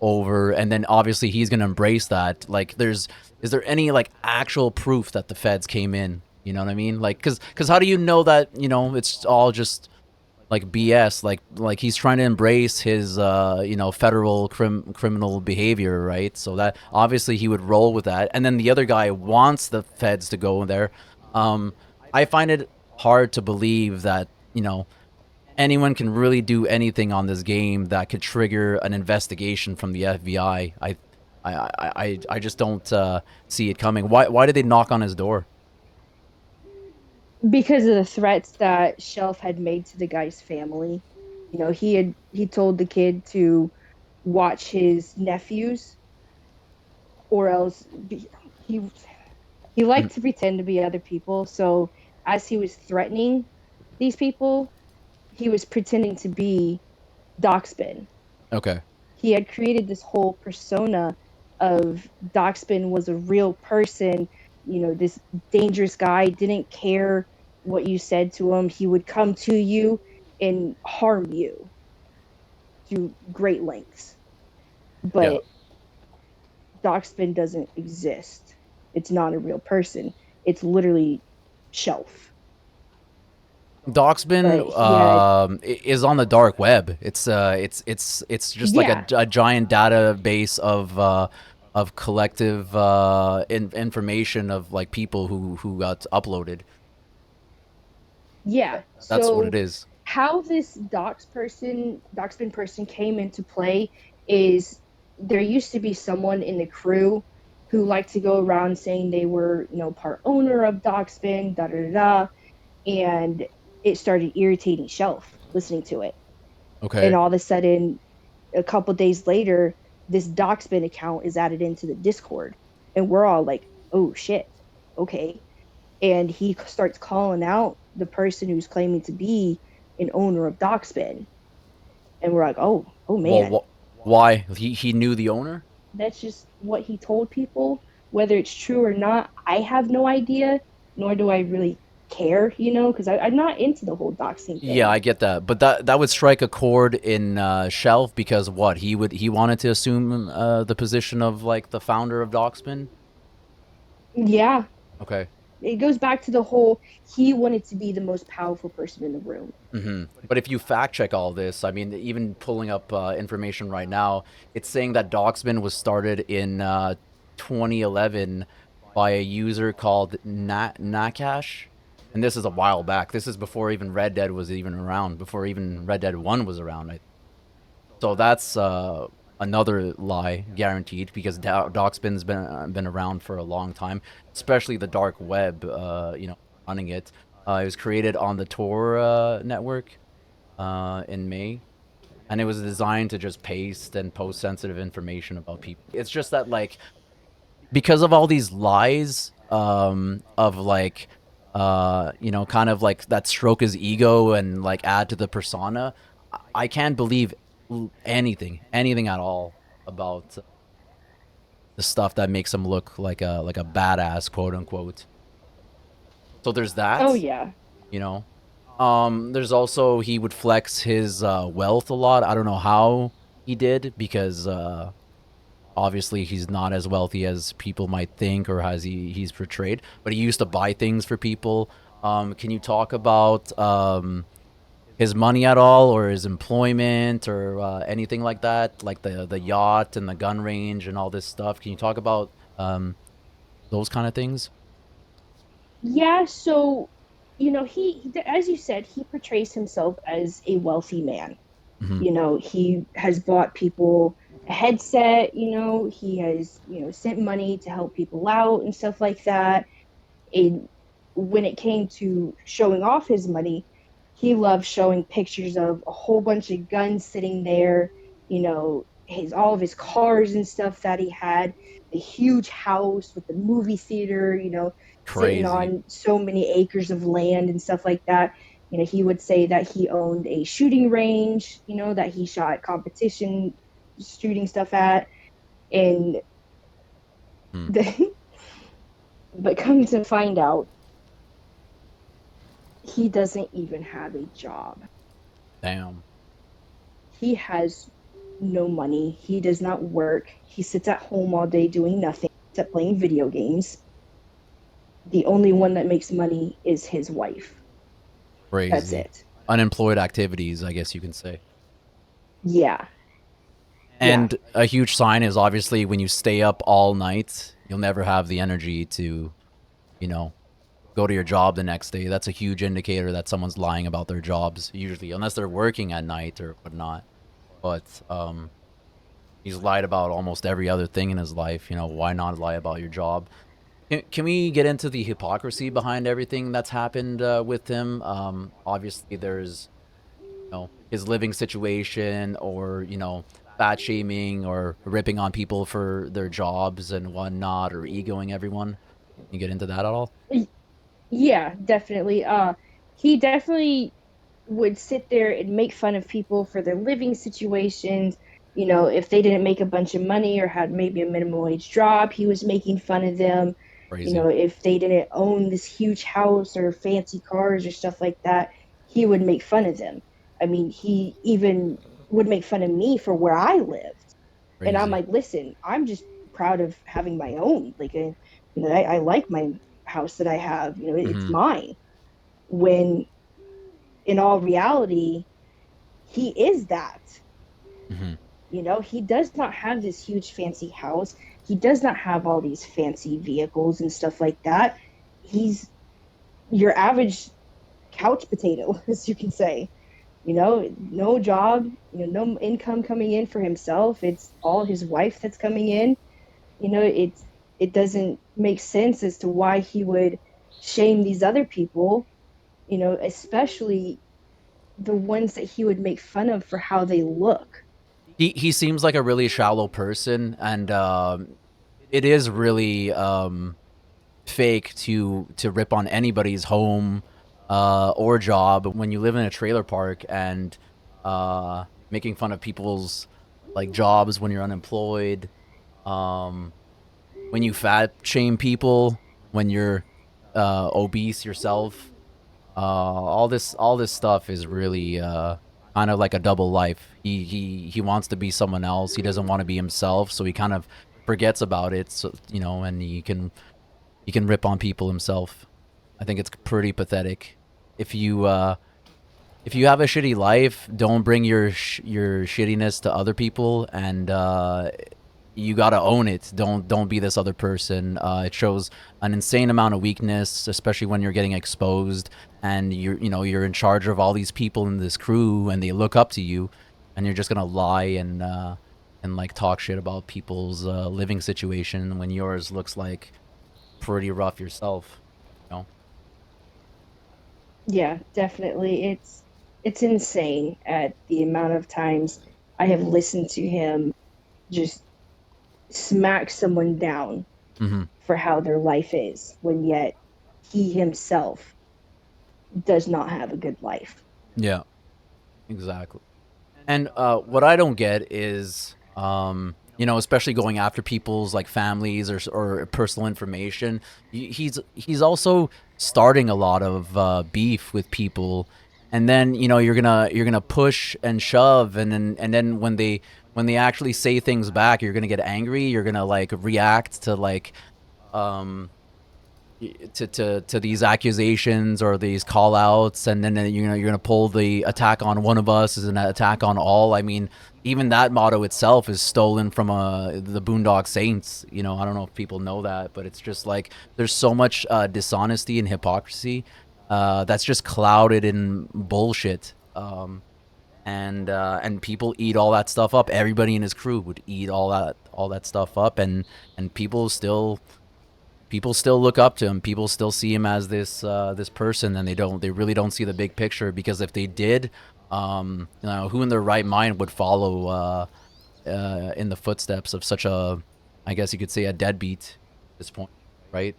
over," and then obviously he's gonna embrace that. Like, is there any like actual proof that the feds came in? You know what I mean? Like, cause how do you know that it's all just like BS? Like he's trying to embrace his federal criminal behavior, right? So that obviously he would roll with that, and then the other guy wants the feds to go there. Um, I find it hard to believe that anyone can really do anything on this game that could trigger an investigation from the FBI. I just don't see it coming. Why did they knock on his door? Because of the threats that Shelf had made to the guy's family. He told the kid to watch his nephews, or else he he Mm. liked to pretend to be other people. So as he was threatening these people, he was pretending to be Doxbin. Okay. He had created this whole persona of Doxbin was a real person, this dangerous guy, didn't care what you said to him. He would come to you and harm you to great lengths. Yeah. But Doxbin doesn't exist. It's not a real person. It's literally Shelf. Doxbin But he had, is on the dark web. It's just like yeah, a giant database of collective information of like people who got uploaded. yeah. That's what it So is. how this Doxbin person came into play is there used to be someone in the crew who liked to go around saying they were, part owner of Doxbin, da da da. and it started irritating Shelf listening to it. And Okay. all of a sudden, a couple days later, this Doxbin account is added into the Discord, and we're all like, "Oh shit, okay." And he starts calling out the person who's claiming to be an owner of Doxbin, and we're like, "Oh Well, man." why? He knew the owner? That's just what he told people. Whether it's true or not, I have no idea, nor do I really care, because I'm not into the whole doxing Yeah, thing. I get that, but that would strike a chord in Shelf because what he wanted to assume the position of like the founder of Doxman. Yeah, Okay. it goes back to the whole he wanted to be the most powerful person in the room. But if you fact check all this, I mean, even pulling up information right now, it's saying that Doxman was started in 2011 by a user called Nakash, and this is a while back. This is before even Red Dead was even around, before even Red Dead 1 was around. So that's another lie, guaranteed, because Doxbin's been around for a long time, especially the dark web. Running it. It was created on the Tor network in May, and it was designed to just paste and post sensitive information about people. It's just that like because of all these lies of like kind of like that stroke his ego and like add to the persona. I can't believe anything at all about the stuff that makes him look like a badass, quote unquote. So there's Oh that, yeah. you know. There's also he would flex his wealth a lot. I don't know how he did because obviously he's not as wealthy as people might think or as he's portrayed. But he used to buy things for people. Can you talk about his money at all, or his employment, or anything like that, like the yacht and the gun range and all this stuff? Can you talk about those kind of things? Yeah, so as you said, he portrays himself as a wealthy man. Hmm. He has bought people a headset, he has, sent money to help people out and stuff like that. And when it came to showing off his money, he loved showing pictures of a whole bunch of guns sitting there, his all of his cars and stuff that he had, the huge house with the movie theater, sitting Crazy. on so many acres of land and stuff like that. He would say that he owned a shooting range, that he shot competition shooting stuff at. And Hmm. the, but come to find out, he doesn't even have a job. Damn. He has no money. He does not work. He sits at home all day doing nothing except playing video games. The only one that makes money is his wife. That's Crazy. it. Unemployed activities, I guess you can say. Yeah. Yeah. And a huge sign is obviously when you stay up all night, you'll never have the energy to, you know, go to your job the next day. That's a huge indicator that someone's lying about their jobs, usually, unless they're working at night or whatnot. But he's lied about almost every other thing in his life. Why not lie about your job? Can we get into the hypocrisy behind everything that's happened with him? Obviously, there's his living situation, or fat shaming or ripping on people for their jobs and whatnot, or egoing everyone. Can you get into that at all? Yeah, definitely. He definitely would sit there and make fun of people for their living situations. If they didn't make a bunch of money or had maybe a minimum wage job, he was making fun of them. Crazy. If they didn't own this huge house or fancy cars or stuff like that, he would make fun of them. I mean, he even would make fun of me for where I lived. And I'm Crazy. like, listen, I'm just proud of having my own. Like, I like my house that I have. It's Mm-hmm. mine. When in all reality, he is that. Mm-hmm. He does not have this huge fancy house. He does not have all these fancy vehicles and stuff like that. He's your average couch potato, as you can say. No job, no income coming in for himself. It's all his wife that's coming in. It doesn't make sense as to why he would shame these other people you know, especially the ones that he would make fun of for how they look. He seems like a really shallow person, and it is really fake to rip on anybody's home or job when you live in a trailer park and making fun of people's like jobs when you're unemployed, um, when you fat shame people, when you're obese yourself. All this stuff is really kind of like a double life. He wants to be someone else. He doesn't want to be himself, so he kind of forgets about it. So and he can rip on people himself. I think it's pretty pathetic. If you if you have a shitty life, don't bring your shittiness to other people, and you gotta own it. Don't be this other person. It shows an insane amount of weakness, especially when you're getting exposed and you're in charge of all these people in this crew, and they look up to you, and you're just gonna lie and like talk shit about people's living situation when yours looks like pretty rough yourself. You know? Yeah, definitely. It's insane at the amount of times I have listened to him just smack someone down Mm-hmm. for how their life is, when yet he himself does not have a good life. Yeah, exactly. And what I don't get is, especially going after people's like families or personal information. He's also starting a lot of beef with people, and then you're gonna push and shove, and then when they actually say things back, you're gonna get angry. You're gonna like react to like um to these accusations or these call outs, and then you're gonna pull the attack on one of us as an attack on all. I mean, even that motto itself is stolen from the Boondock Saints. I don't know if people know that, but it's just like there's so much dishonesty and hypocrisy that's just clouded in bullshit. And people eat all that stuff up. Everybody in his crew would eat all that stuff up, and people still look up to him. People still see him as this person, and they really don't see the big picture, because if they did, who in their right mind would follow in the footsteps of such a, I guess you could say, a deadbeat at this point, right?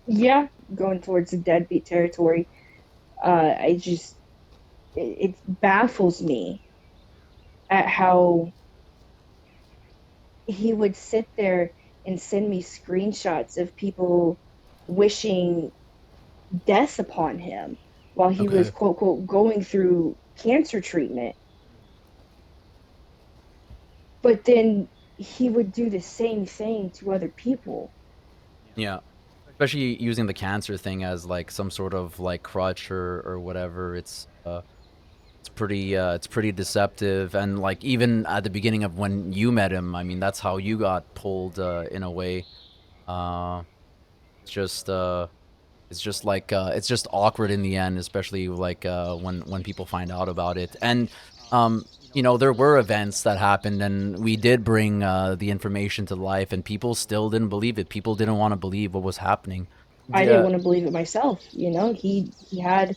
Yeah, going towards the deadbeat territory. I just it baffles me at how he would sit there and send me screenshots of people wishing death upon him while he was Okay. quote quote going through cancer treatment. But then he would do the same thing to other people. Yeah. Especially using the cancer thing as like some sort of like crutch or whatever. It's pretty deceptive, and like even at the beginning of when you met him, I mean that's how you got pulled in a way. Uh, it's just it's just awkward in the end, especially like when people find out about it. And there were events that happened, and we did bring the information to life, and people still didn't believe it. People didn't want to believe what was happening. I didn't Yeah. want to believe it myself. He had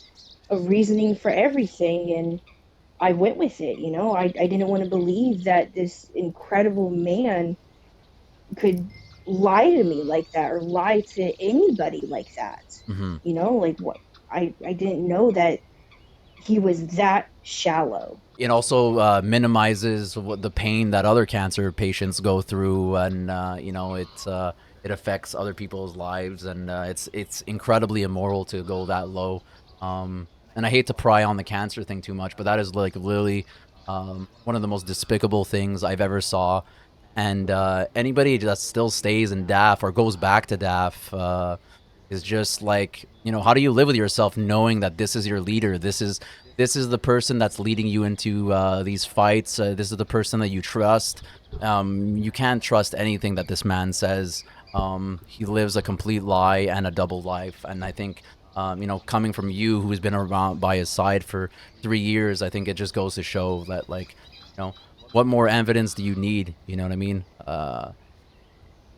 a reasoning for everything, and I went with it. I didn't want to believe that this incredible man could lie to me like that, or lie to anybody like that. Hmm. Like what, I didn't know that he was that shallow. It also minimizes the pain that other cancer patients go through, and it affects other people's lives, and it's incredibly immoral to go that low. And I hate to pry on the cancer thing too much, but that is like literally one of the most despicable things I've ever saw. And anybody that still stays in DAF or goes back to DAF is just like, how do you live with yourself knowing that this is your leader? This is the person that's leading you into these fights. This is the person that you trust. You can't trust anything that this man says. He lives a complete lie and a double life. And I think, coming from you, who's been around by his side for 3 years, I think it just goes to show that, like, what more evidence do you need? You know what I mean?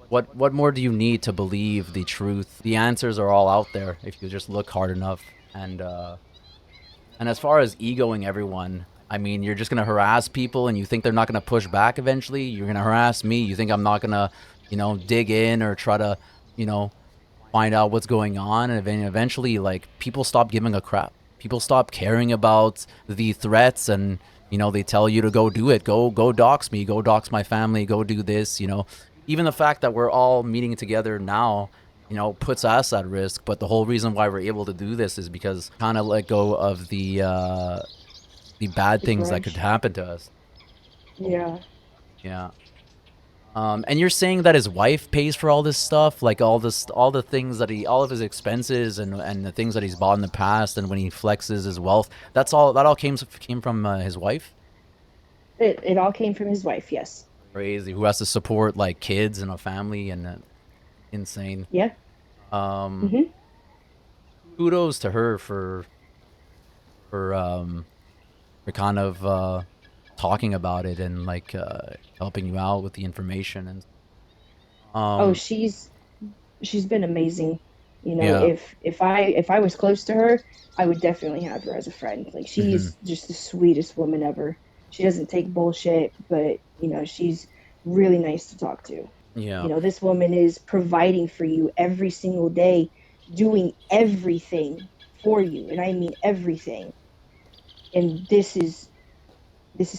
What more do you need to believe the truth? The answers are all out there if you just look hard enough. And and as far as egoing everyone, I mean, you're just gonna harass people, and you think they're not gonna push back eventually. You're gonna harass me. You think I'm not gonna, dig in or try to, you know, find out what's going on, and then eventually, like, people stop giving a crap. People stop caring about the threats, and they tell you to go do it. Go dox me. Go dox my family. Go do this. Even the fact that we're all meeting together now, puts us at risk. But the whole reason why we're able to do this is because kind of let go of the bad The things that could grudge. happen to us. Yeah. Yeah. And you're saying that his wife pays for all this stuff, like all the things all of his expenses and the things that he's bought in the past, and when he flexes his wealth, that all came from his wife. It all came from his wife, yes. Crazy. Who has to support like kids and a family, and insane. Yeah. Um, Mhm. Kudos to her for kind of talking about it, and like helping you out with the information. And Oh, um, she's been amazing. yeah. If I was close to her, I would definitely have her as a friend. Like, Hmm. she's just the sweetest woman ever. She doesn't take bullshit, but she's really nice to talk to. Yeah. This woman is providing for you every single day, doing everything for you, and I mean everything. And this is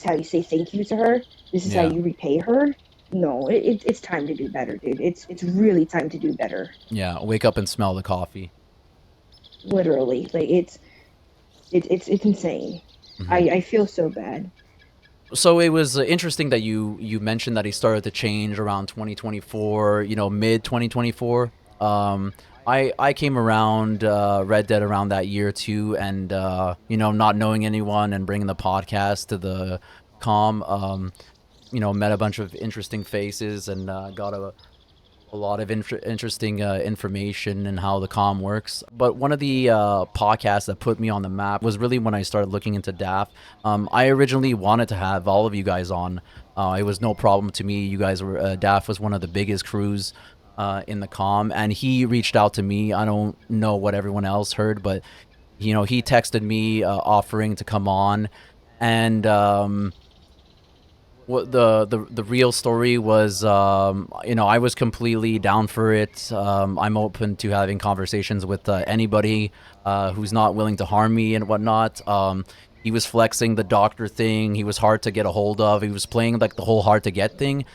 how you say thank you to her. This is how Yeah. you repay her. No, it's time to do better, dude. It's really time to do better. Yeah. Wake up and smell the coffee. Literally, like it's insane. I Hmm. I feel so bad. So it was interesting that you mentioned that he started to change around 2024, mid 2024. Um, I came around Red Dead around that year too, and not knowing anyone and bringing the podcast to the com, met a bunch of interesting faces, and got a lot of interesting information and how the comm works. But one of the podcasts that put me on the map was really when I started looking into DAF. I originally wanted to have all of you guys on. It was no problem to me. You guys were DAF was one of the biggest crews in the comm, and he reached out to me. I don't know what everyone else heard, but he texted me offering to come on, and what the real story was, I was completely down for it. I'm open to having conversations with anybody who's not willing to harm me and whatnot. He was flexing the doctor thing. He was hard to get a hold of. He was playing like the whole hard to get thing.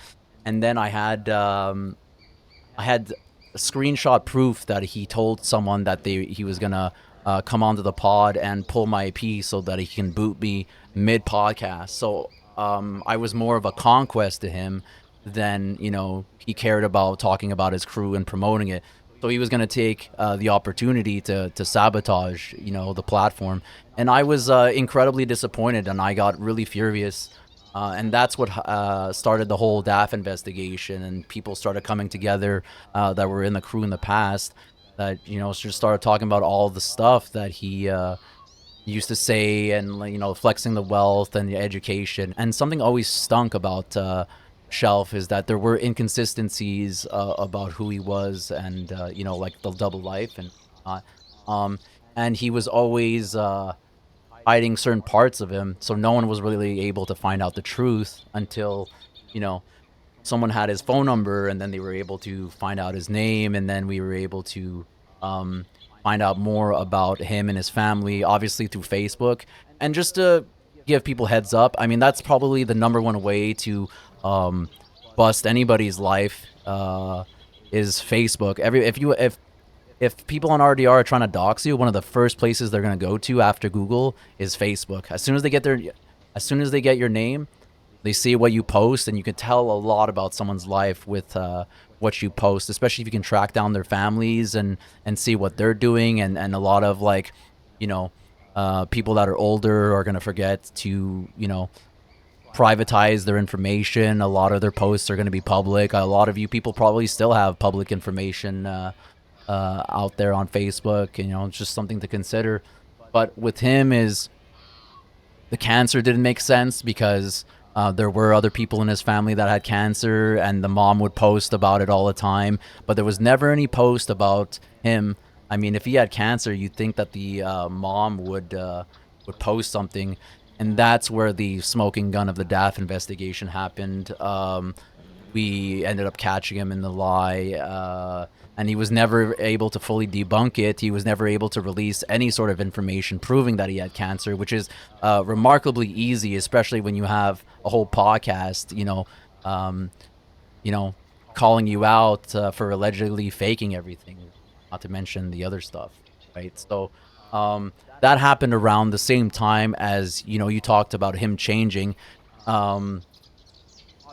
And then I had screenshot proof that he told someone that he was gonna come onto the pod and pull my IP so that he can boot me mid podcast. So I was more of a conquest to him than he cared about talking about his crew and promoting it. So he was going to take the opportunity to sabotage the platform, and I was incredibly disappointed, and I got really furious. And that's what started the whole DAF investigation, and people started coming together that were in the crew in the past, that just started talking about all the stuff that he used to say, and like, flexing the wealth and the education. And something always stunk about Shelf is that there were inconsistencies about who he was, and like the double life and um and he was always hiding certain parts of him, so no one was really able to find out the truth until you know someone had his phone number, and then they were able to find out his name, and then we were able to um, find out more about him and his family, obviously through Facebook. And just to give people heads up, I mean, that's probably the number one way to um, bust anybody's life, is Facebook. If people on RDR are trying to dox you, one of the first places they're going to go to after Google is Facebook. As soon as they get your name, they see what you post, and you can tell a lot about someone's life with what you post, especially if you can track down their families and see what they're doing. And a lot of like, you know, people that are older are going to forget to, privatize their information. A lot of their posts are going to be public. A lot of you people probably still have public information out there on Facebook. It's just something to consider. But with him is the cancer didn't make sense because there were other people in his family that had cancer, and the mom would post about it all the time. But there was never any post about him I mean, if he had cancer, you'd think that the mom would post something, and that's where the smoking gun of the Daff investigation happened. We ended up catching him in the lie, and he was never able to fully debunk it. He was never able to release any sort of information proving that he had cancer, which is remarkably easy, especially when you have a whole podcast, um, you know, calling you out for allegedly faking everything, not to mention the other stuff, right? So that happened around the same time as you talked about him changing. Um,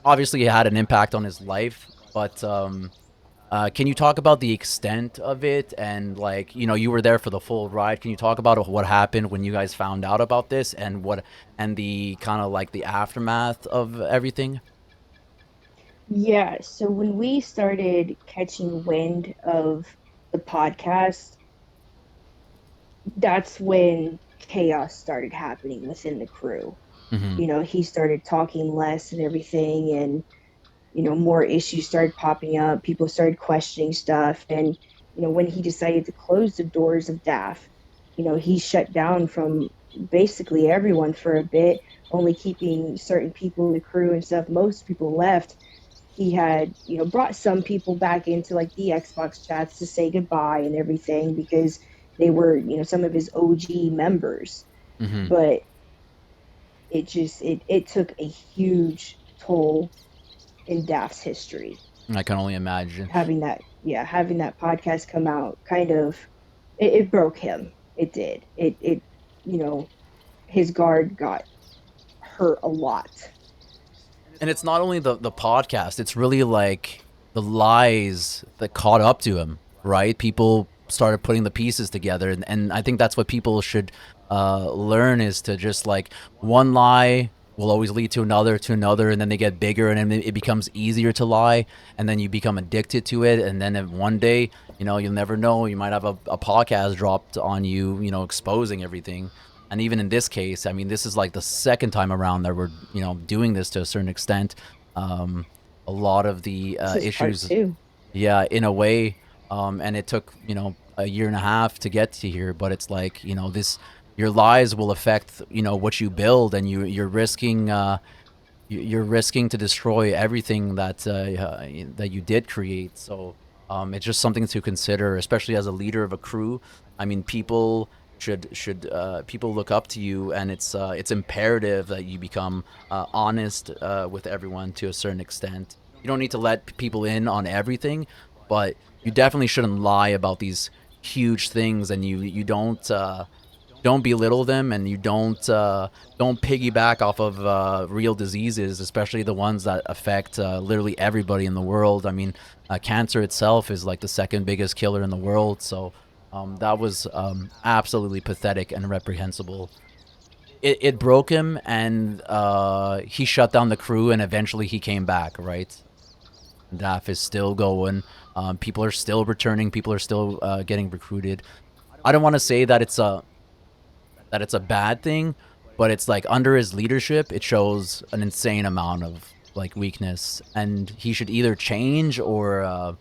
Obviously, it had an impact on his life, but can you talk about the extent of it? And like, you were there for the full ride. Can you talk about what happened when you guys found out about this, and the kind of like the aftermath of everything? Yeah, so when we started catching wind of the podcast, that's when chaos started happening within the crew. Hmm. He started talking less and everything, and more issues started popping up. People started questioning stuff, and when he decided to close the doors of DAF, he shut down from basically everyone for a bit, only keeping certain people in the crew and stuff. Most people left. He had brought some people back into like the Xbox chats to say goodbye and everything, because they were some of his OG members. Hmm. But it took a huge toll in Daft's history. I can only imagine. Having that podcast come out kind of, it broke him. It did. It you know his guard got hurt a lot. And it's not only the podcast, it's really like the lies that caught up to him, right? People started putting the pieces together, and I think that's what people should learn, is to just like, one lie will always lead to another, and then they get bigger, and then it becomes easier to lie, and then you become addicted to it, and then one day, you'll never know, you might have a podcast dropped on you, exposing everything. And even in this case, I mean, this is like the second time around that we're doing this to a certain extent. Um, a lot of the This is part issues, two. yeah, in a way, and it took a year and a half to get to here. But it's like, this, your lies will affect what you build, and you're risking you're risking to destroy everything that you did create. So it's just something to consider, especially as a leader of a crew. I mean, people should people look up to you, and it's imperative that you become honest with everyone to a certain extent. You don't need to let people in on everything, but you definitely shouldn't lie about these huge things, and you don't belittle them, and you don't piggyback off of real diseases, especially the ones that affect literally everybody in the world. I mean, cancer itself is like the second biggest killer in the world. So that was absolutely pathetic and reprehensible. It broke him, and he shut down the crew, and eventually he came back, right? DAF is still going. People are still returning. People are still getting recruited. I don't want to say that it's a bad thing, but it's like, under his leadership, it shows an insane amount of like weakness, and he should either change or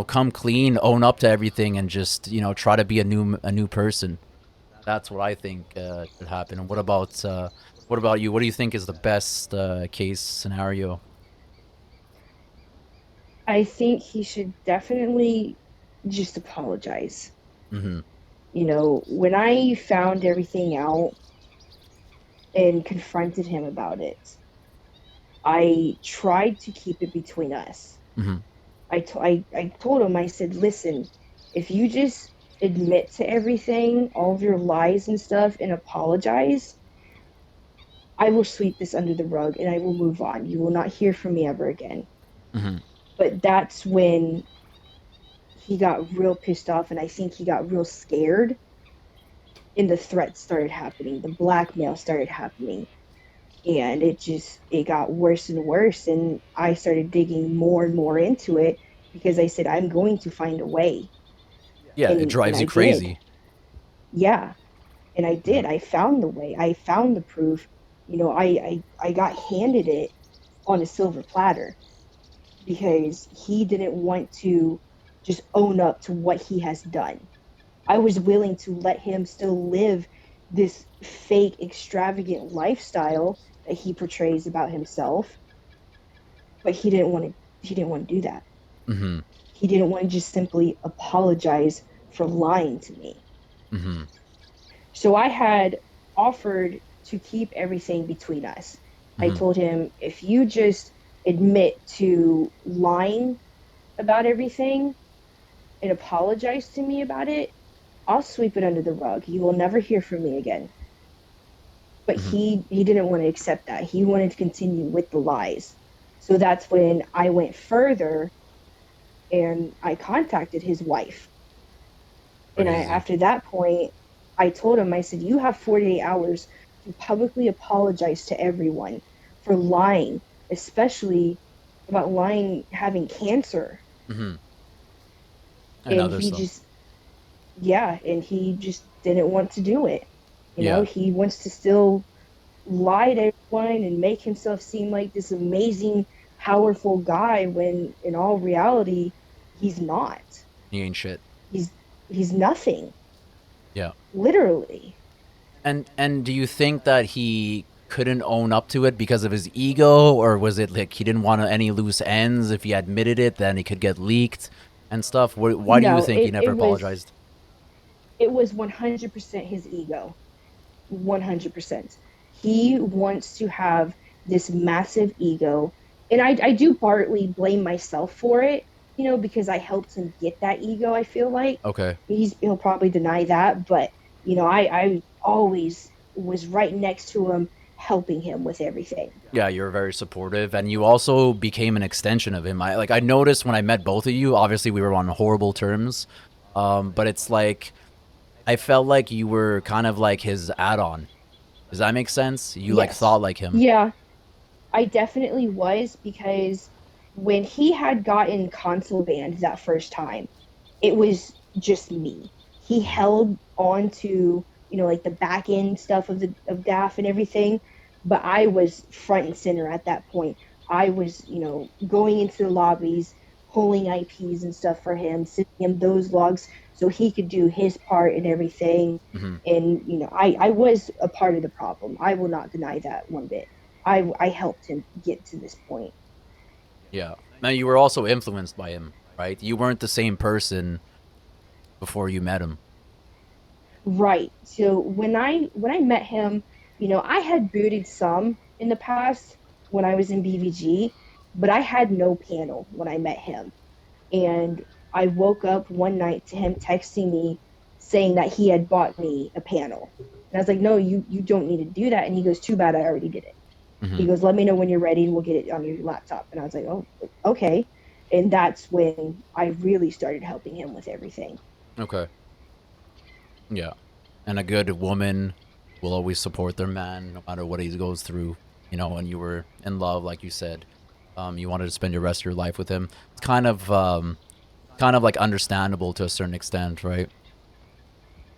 come clean, own up to everything, and just try to be a new person. That's what I think should happen. And what about you? What do you think is the best case scenario? I think he should definitely just apologize. Mm-hmm. When I found everything out and confronted him about it, I tried to keep it between us. Mm-hmm. I told him, I said, listen, if you just admit to everything, all of your lies and stuff, and apologize, I will sweep this under the rug and I will move on. You will not hear from me ever again. Mm-hmm. But that's when he got real pissed off, and I think he got real scared, and the threats started happening, the blackmail started happening, and it got worse and worse, and I started digging more and more into it, because I said, I'm going to find a way. Yeah, it And drives I you did. crazy. Yeah. And I Yeah. did. I found the way. I found the proof. I got handed it on a silver platter, because he didn't want to just own up to what he has done. I was willing to let him still live this fake, extravagant lifestyle that he portrays about himself, but he didn't want to do that. Mm-hmm. He didn't want to just simply apologize for lying to me. Mm-hmm. So I had offered to keep everything between us. I Mm-hmm. told him, if you just admit to lying about everything and apologize to me about it, I'll sweep it under the rug. You will never hear from me again. But Mm-hmm. he didn't want to accept that. He wanted to continue with the lies. So that's when I went further and I contacted his wife. And Crazy. after that point, I told him, I said, you have 48 hours to publicly apologize to everyone for lying, especially about lying having cancer. Mm-hmm. And And other he stuff. just, yeah, and he just didn't want to do it. Yeah. He wants to still lie to everyone and make himself seem like this amazing, powerful guy when in all reality, he's not. He ain't shit. He's he's nothing, Yeah. literally. And do you think that he couldn't own up to it because of his ego, or was it like he didn't want any loose ends? If he admitted it, then it could get leaked and stuff. Why do you No, think he never apologized? it was 100% his ego. 100%. He wants to have this massive ego. And I do partly blame myself for it, because I helped him get that ego, I feel like. Okay. He'll probably deny that, but I always was right next to him, helping him with everything. Yeah, you're very supportive, and you also became an extension of him. I noticed when I met both of you. Obviously, we were on horrible terms, but it's like I felt like you were kind of like his add-on. Does that make sense? You like Yes. thought like him. Yeah, I definitely was, because when he had gotten console banned that first time, it was just me. He held on to, like the back end stuff of DAF and everything, but I was front and center at that point. I was, going into the lobbies, pulling IPs and stuff for him, sending him those logs so he could do his part and everything. Hmm. And, I was a part of the problem. I will not deny that one bit. I helped him get to this point. Yeah. Now you were also influenced by him, right? You weren't the same person before you met him. Right. So when I met him, I had booted some in the past when I was in BVG, but I had no panel when I met him. And I woke up one night to him texting me saying that he had bought me a panel. And I was like, "No, you don't need to do that." And he goes, "Too bad, I already did it." Hmm. He goes, "Let me know when you're ready and we'll get it on your laptop." And I was like, "Oh, okay." And that's when I really started helping him with everything. Okay. Yeah. And a good woman will always support their man no matter what he goes through. And you were in love, like you said. You wanted to spend your rest of your life with him. It's kind of like understandable to a certain extent, right?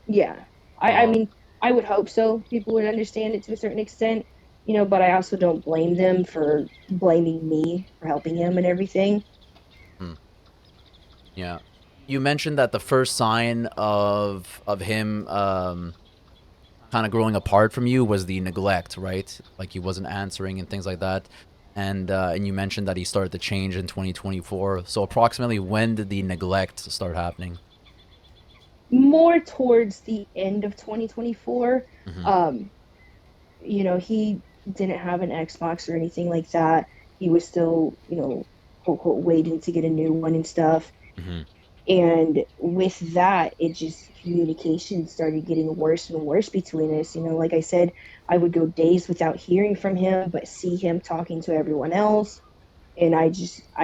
Yeah. I Um, mean, I would hope so. People would understand it to a certain extent, but I also don't blame them for blaming me for helping him and everything. hmm, yeah. You mentioned that the first sign of him kind of growing apart from you was the neglect, right? Like he wasn't answering and things like that. And you mentioned that he started to change in 2024. So approximately when did the neglect start happening? More towards the end of 2024. Hmm. Um, he didn't have an Xbox or anything like that. He was still, quote, quote, waiting to get a new one and stuff. Hmm. And with that, it just communication started getting worse and worse between us. Like I said, I would go days without hearing from him, but see him talking to everyone else. And I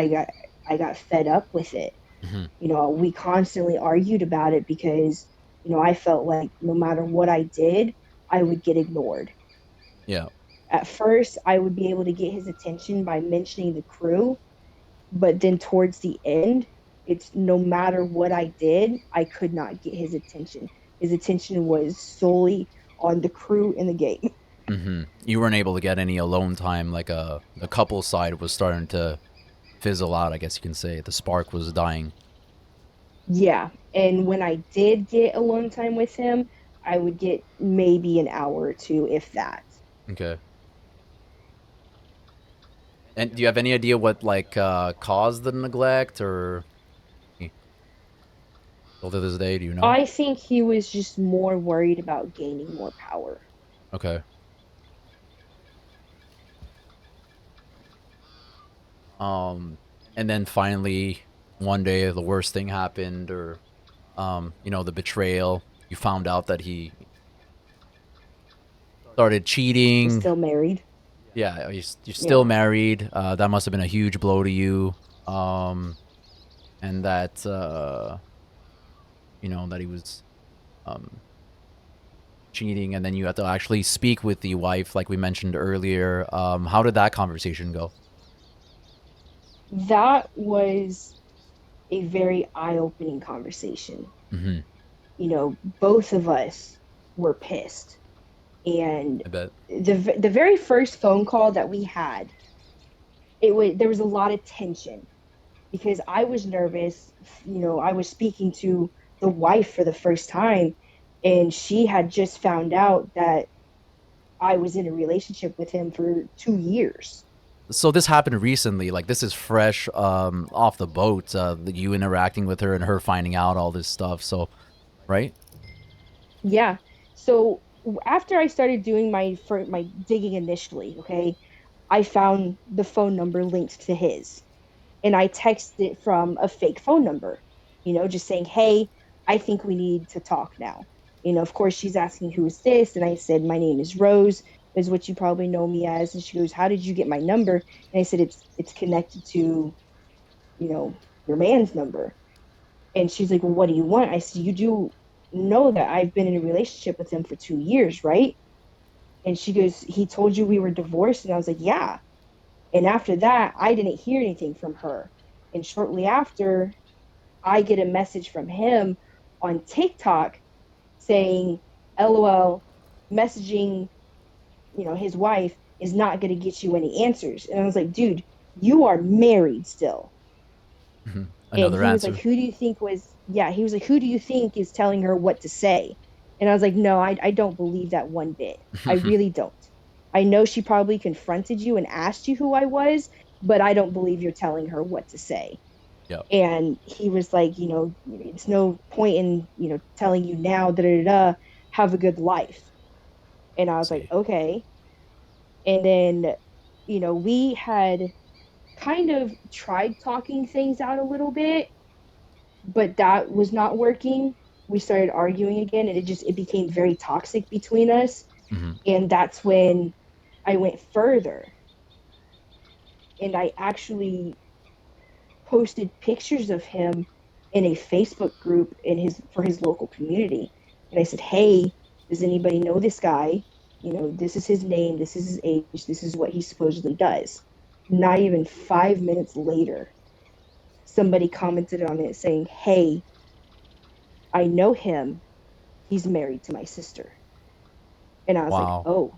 got fed up with it. Hmm. We constantly argued about it because, I felt like no matter what I did, I would get ignored. Yeah. At first, I would be able to get his attention by mentioning the crew, but then towards the end, it's no matter what I did, I could not get his attention. His attention was solely on the crew in the game. Hmm. You weren't able to get any alone time. Like the couple side was starting to fizzle out. I guess you can say the spark was dying. Yeah. And when I did get alone time with him, I would get maybe an hour or two, if that. Okay. And do you have any idea what like caused the neglect, or still to this day, do you know? I think he was just more worried about gaining more power. Okay. Um, and then finally one day the worst thing happened, or the betrayal. You found out that he started Was cheating. still married. Yeah, you're still Yeah. married. That must have been a huge blow to you. And that that he was um cheating, and then you had to actually speak with the wife, like we mentioned earlier. How did that conversation go? That was a very eye-opening conversation. Hmm. Both of us were pissed. And I bet. the very first phone call that we had, there was a lot of tension because I was nervous. I was speaking to the wife for the first time, and she had just found out that I was in a relationship with him for 2 years. So this happened recently. Like, this is fresh off the boat. You interacting with her and her finding out all this stuff. So, right? Yeah. So after I started doing my digging initially, okay, I found the phone number linked to his, and I texted it from a fake phone number, just saying, "Hey, I think we need to talk now." Of course, she's asking, "Who is this?" And I said, "My name is Rose, is what you probably know me as." And she goes, "How did you get my number?" And I said, "It's connected to, your man's number." And she's like, "Well, what do you want?" I said, "You do know that I've been in a relationship with him for 2 years, right?" And she goes, "He told you we were divorced?" And I was like, "Yeah." And after that, I didn't hear anything from her. And shortly after, I get a message from him on TikTok saying, "LOL, messaging, his wife is not going to get you any answers." And I was like, "Dude, you are married still." And Another he was like, answer. "Who do you think was, yeah, he was like, who do you think is telling her what to say?" And I was like, "No, I don't believe that one bit. I really don't. I know she probably confronted you and asked you who I was, but I don't believe you're telling her what to say." Yep. And he was like, "It's no point in, telling you now, da da da, have a good life." And I was like, See. "Okay." And then, we had kind of tried talking things out a little bit, but that was not working. We started arguing again, and it became very toxic between us. Hmm. And that's when I went further, and I actually posted pictures of him in a Facebook group for his local community. And I said, "Hey, does anybody know this guy? This is his name, this is his age, this is what he supposedly does." Not even 5 minutes later, somebody commented on it saying, "Hey, I know him. He's married to my sister." And I was like, Wow. "Oh."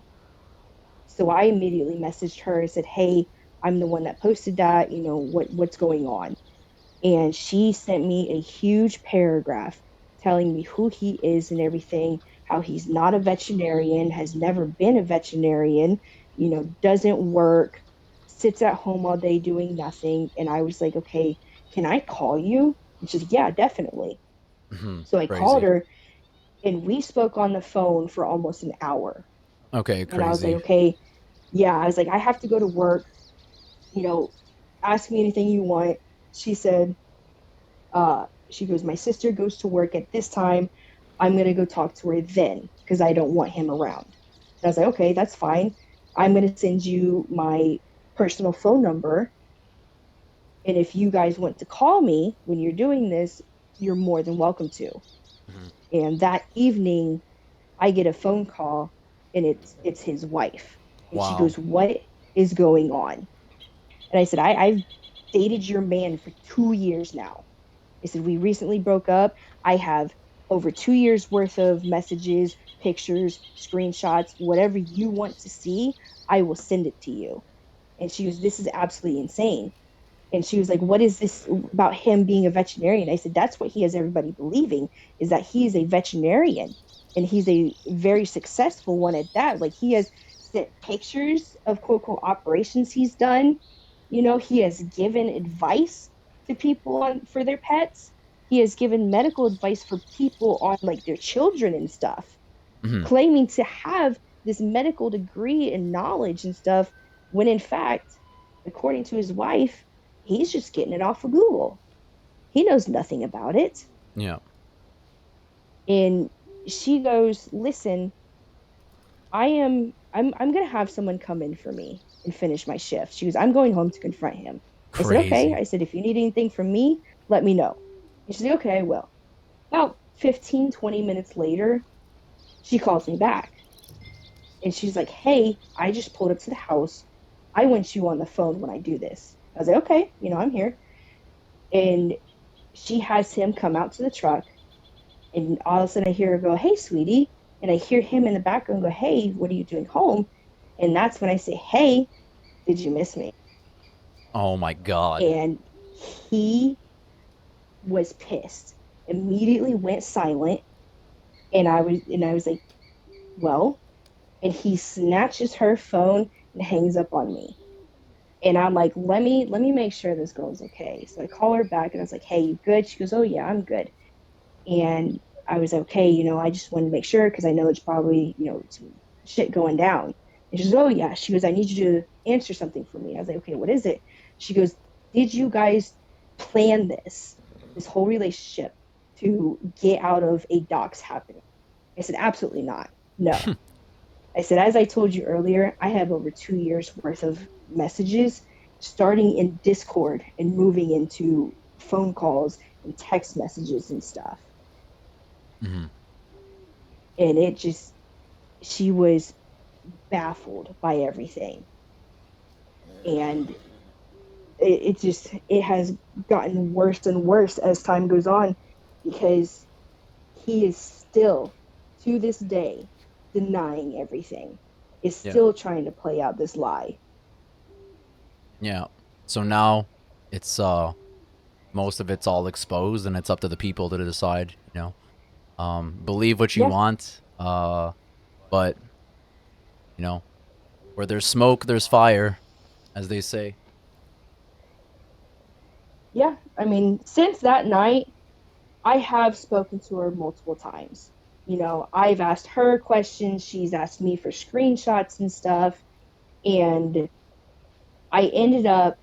So I immediately messaged her and said, "Hey, I'm the one that posted that. What's going on?" And she sent me a huge paragraph telling me who he is and everything, how he's not a veterinarian, has never been a veterinarian, doesn't work, sits at home all day doing nothing. And I was like, "Okay, can I call you?" And she's like, "Yeah, definitely." Hmm. So I called Crazy. her, and we spoke on the phone for almost an hour. Okay, And I was like, crazy. "Okay, yeah." I was like, "I have to go to work, you know, ask me anything you want." She said, she goes, "My sister goes to work at this time. I'm going to go talk to her then because I don't want him around." And I was like, "Okay, that's fine. I'm going to send you my personal phone number. And if you guys want to call me when you're doing this, you're more than welcome to." Hmm. And that evening, I get a phone call, and it's his wife. And she Wow. goes, "What is going on?" And I said, I've dated your man for 2 years now. I said, "We recently broke up. I have over 2 years worth of messages, pictures, screenshots, whatever you want to see, I will send it to you." And she goes, "This is absolutely insane." And she was like, what is this about him being a veterinarian? I said, that's what he has everybody believing, is that he's a veterinarian, and he's a very successful one at that. Like, he has sent pictures of quote unquote operations he's done. He has given advice to people on for their pets. He has given medical advice for people on like their children and stuff, Hmm. claiming to have this medical degree and knowledge and stuff, when in fact, according to his wife, he's just getting it off of Google. He knows nothing about it. Yeah. And she goes, listen, I'm gonna have someone come in for me and finish my shift. She goes, I'm going home to confront him. I said, okay. Crazy. I said, if you need anything from me, let me know. And she said, okay, I will. About 15, 20 minutes later, she calls me back. And she's like, hey, I just pulled up to the house. I want you on the phone when I do this. I was like, okay, I'm here. And she has him come out to the truck. And all of a sudden I hear her go, hey, sweetie. And I hear him in the background go, hey, what are you doing home? And that's when I say, hey, did you miss me? Oh my God. And he was pissed, immediately went silent. And I was like, well, and he snatches her phone and hangs up on me. And I'm like, let me make sure this girl's okay. So I call her back and I was like, hey, you good? She goes, oh yeah, I'm good. And I was okay, I just wanted to make sure because I know it's probably, some shit going down. And she goes, oh yeah. She goes, I need you to answer something for me. I was like, okay, what is it? She goes, did you guys plan this whole relationship to get out of a dox happening? I said, absolutely not. No. I said, as I told you earlier, I have over 2 years worth of messages starting in Discord and moving into phone calls and text messages and stuff. Hmm. And she was baffled by everything. And it has gotten worse and worse as time goes on, because he is still, to this day, denying everything, is Yeah. still trying to play out this lie. Yeah. So now it's most of it's all exposed and it's up to the people to decide, believe what you Yeah, want. But, you know, where there's smoke, there's fire, as they say. yeah. I mean, since that night, I have spoken to her multiple times. I've asked her questions, she's asked me for screenshots and stuff. And I ended up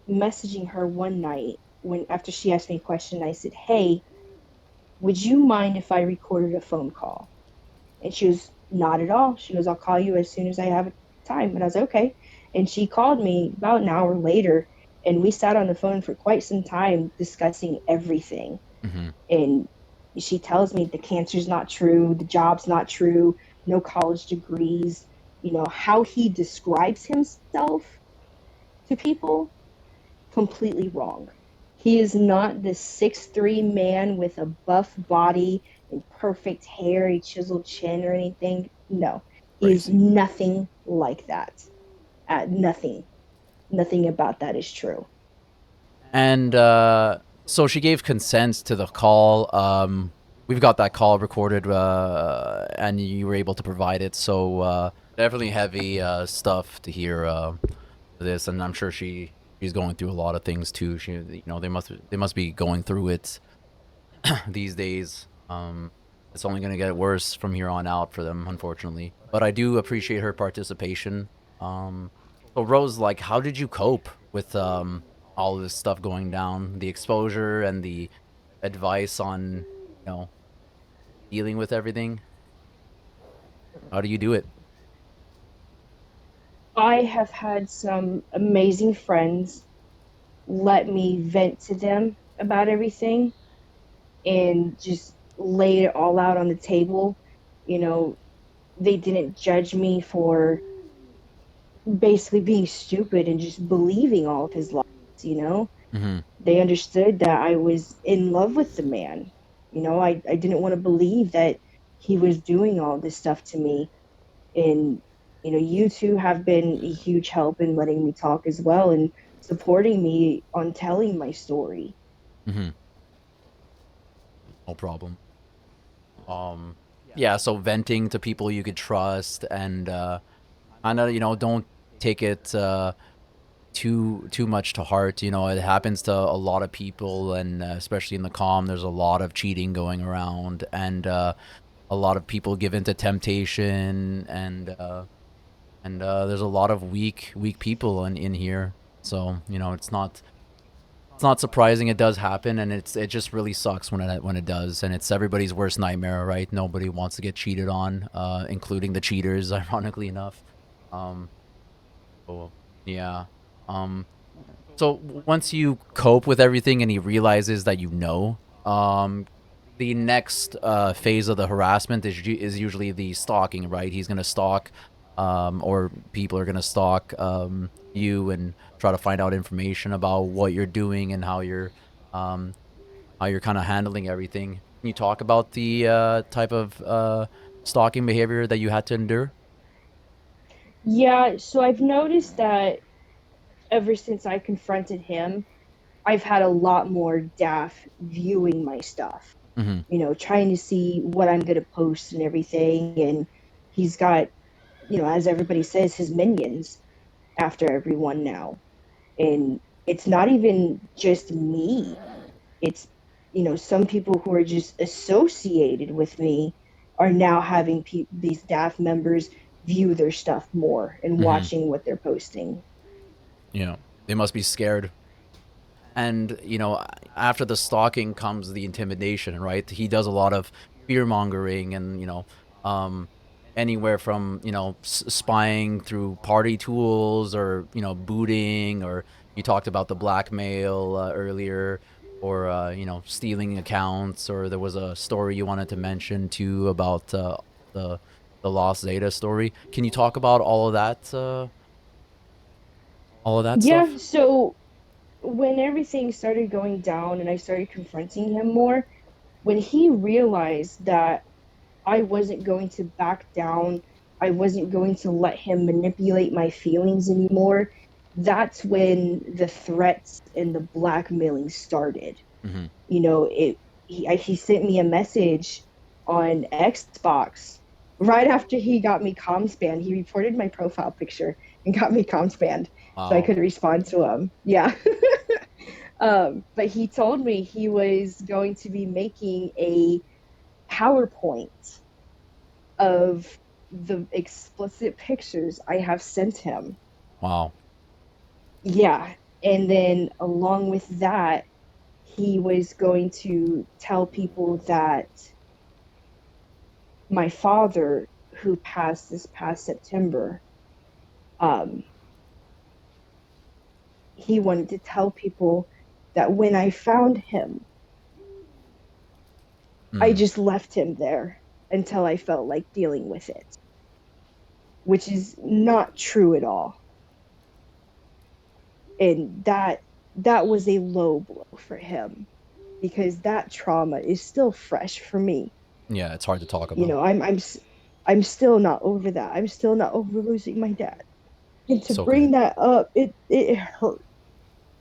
messaging her one night, when after she asked me a question. I said, hey, would you mind if I recorded a phone call? And she was, not at all. She goes, I'll call you as soon as I have time. And I was like, okay. And she called me about an hour later, and we sat on the phone for quite some time discussing everything. Hmm. And she tells me the cancer's not true, the job's not true, no college degrees. How he describes himself to people, completely wrong. He is not this 6'3" man with a buff body and perfect hair, a chiseled chin, or anything. No, he is Crazy. nothing like that. Nothing. Nothing about that is true. And so she gave consent to the call. We've got that call recorded, and you were able to provide it. So definitely heavy stuff to hear this, and I'm sure she's going through a lot of things too. They must be going through it these days. It's only gonna get worse from here on out for them, unfortunately. But I do appreciate her participation. Um, so Rose, like, how did you cope with all of this stuff going down, the exposure and the advice on, dealing with everything? How do you do it? I have had some amazing friends let me vent to them about everything and just lay it all out on the table. You know, they didn't judge me for basically being stupid and just believing all of his lies, you know? Mm-hmm. They understood that I was in love with the man. I didn't want to believe that he was doing all this stuff to me. And, you two have been a huge help in letting me talk as well and supporting me on telling my story. Mm-hmm. No problem. Yeah, so venting to people you could trust, and kind of, don't take it too much to heart. It happens to a lot of people, and especially in the comm, there's a lot of cheating going around, and a lot of people give into temptation, and there's a lot of weak people in here. So it's not surprising it does happen, and it just really sucks when it does, and it's everybody's worst nightmare, right? Nobody wants to get cheated on, including the cheaters, ironically enough. Um, so yeah. Um, so once you cope with everything and he realizes that the next phase of the harassment is usually the stalking, right? He's gonna stalk, or people are gonna stalk you and try to find out information about what you're doing and um, how you're kind of handling everything. Can you talk about the type of stalking behavior that you had to endure? Yeah, so I've noticed that ever since I confronted him, I've had a lot more DAF viewing my stuff, Mm-hmm. trying to see what I'm going to post and everything. And he's got, as everybody says, his minions after everyone now. And it's not even just me, it's, some people who are just associated with me are now having these DAF members view their stuff more and Mm-hmm. watching what they're posting. They must be scared. And after the stalking comes the intimidation, right? He does a lot of fear mongering, and um anywhere from spying through party tools, or booting, or you talked about the blackmail earlier, or stealing accounts, or there was a story you wanted to mention too about the the lost Zeta story. Can you talk about all of that Yeah, stuff? so when everything started going down and I started confronting him more, when he realized that I wasn't going to back down, I wasn't going to let him manipulate my feelings anymore, that's when the threats and the blackmailing started. Mm-hmm. He sent me a message on Xbox right after he got me comms banned. He reported my profile picture and got me comms banned, so I Wow. couldn't respond to him. Yeah. But he told me he was going to be making a PowerPoint of the explicit pictures I have sent him. Wow. Yeah. And then along with that, he was going to tell people that my father, who passed this past September, um, he wanted to tell people that when I found him, I Mm. just left him there until I felt like dealing with it, which is not true at all. And that was a low blow for him because that trauma is still fresh for me. Yeah, it's hard to talk You about. know, I'm still not over that. I'm still not over losing my dad. And to It's okay. bring that up, it hurt,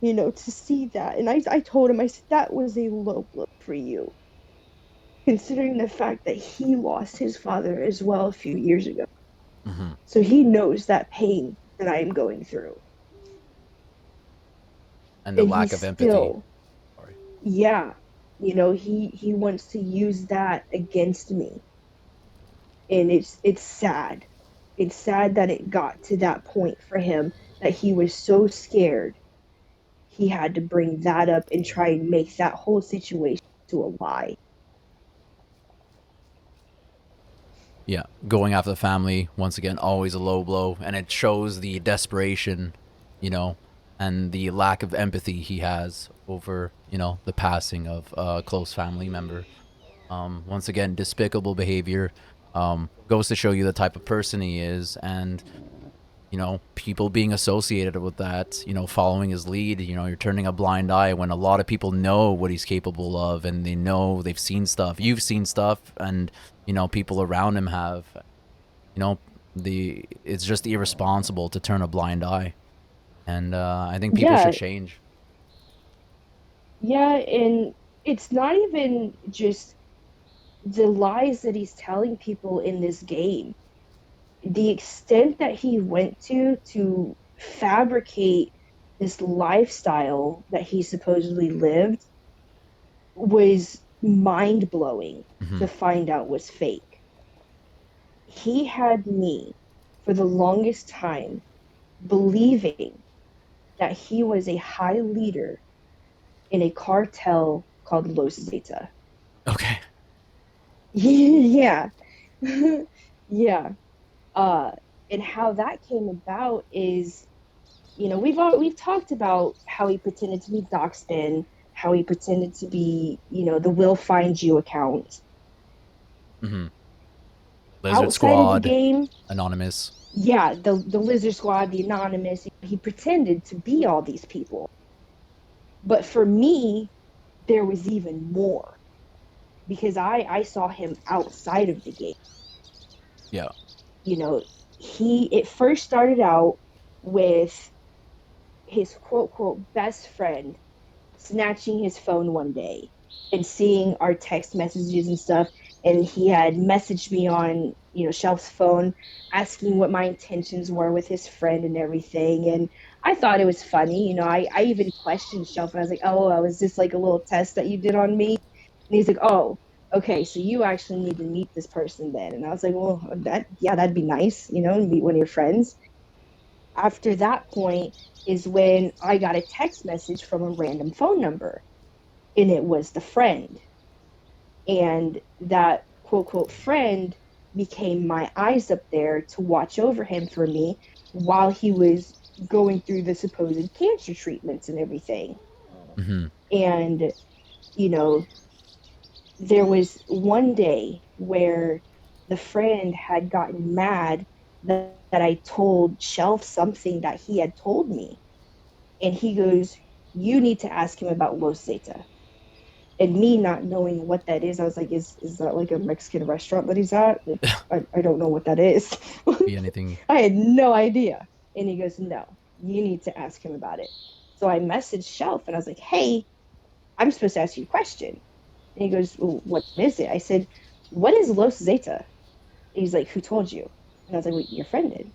to see that. And I told him, I said, that was a low blow for you, considering the fact that he lost his father as well a few years ago. Hmm. So he knows that pain that I am going through. And the And he lack of empathy. still, Sorry. yeah, he wants to use that against me. And it's sad. It's sad that it got to that point for him, that he was so scared he had to bring that up and try and make that whole situation to a lie. Yeah, going after the family once again, always a low blow, and it shows the desperation, you know, and the lack of empathy he has over the passing of a close family member. Once again, despicable behavior. Goes to show you the type of person he is, and people being associated with that, following his lead. You're turning a blind eye when a lot of people know what he's capable of, and they know they've seen stuff. You've seen stuff, and people around him have. You know, it's just irresponsible to turn a blind eye. And I think people should Yeah, change. yeah, and it's not even just the lies that he's telling people in this game. The extent that he went to fabricate this lifestyle that he supposedly lived was mind blowing Hmm. to find out was fake. He had me for the longest time believing that he was a high leader in a cartel called Los Zeta. Okay. Yeah. Yeah. Uh, and how that came about is, we've talked about how he pretended to be Doxbin, how he pretended to be, the Will Find You account. Hmm. Lizard Outside of the Squad, game, Anonymous. yeah, the Lizard Squad, the Anonymous, he pretended to be all these people. But for me, there was even more because I saw him outside of the game. Yeah. You know, it first started out with his quote quote best friend snatching his phone one day and seeing our text messages and stuff, and he had messaged me on Shelf's phone asking what my intentions were with his friend and everything. And I thought it was funny. I even questioned Shelf, and I was like, oh, was this like a little test that you did on me? And he's like, oh, okay, so you actually need to meet this person then. And I was like, well, that'd be nice, meet one of your friends. After that point is when I got a text message from a random phone number, and it was the friend. And that quote quote friend became my eyes up there to watch over him for me while he was going through the supposed cancer treatments and everything. Hmm. And, you know, there was one day where the friend had gotten mad that I told Shelf something that he had told me. And he goes, you need to ask him about Los Zeta. And me not knowing what that is, I was like, is that like a Mexican restaurant that he's at? I don't know what that is. Be anything. I had no idea. And he goes, no, you need to ask him about it. So I messaged Shelf and I was like, hey, I'm supposed to ask you a question. And he goes, well, what is it? I said, what is Los Zeta? And he's like, who told you? And I was like, well, your friend did.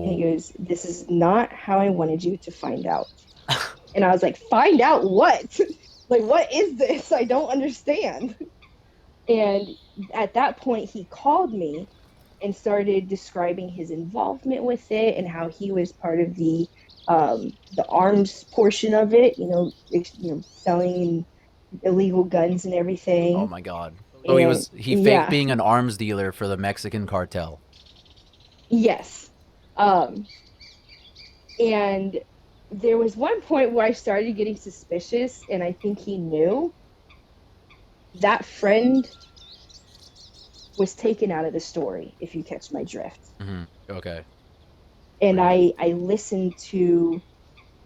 And he Oh. goes, this is not how I wanted you to find out. And I was like, find out what? Like, what is this? I don't understand. And at that point, he called me and started describing his involvement with it and how he was part of the arms portion of it, selling illegal guns and Oh everything. my God. So And he faked yeah, being an arms dealer for the Mexican cartel. yes. Um, and there was one point where I started getting suspicious, and I think he knew that friend was taken out of the story, if you catch my drift. Hmm. Okay. And Right. I listened to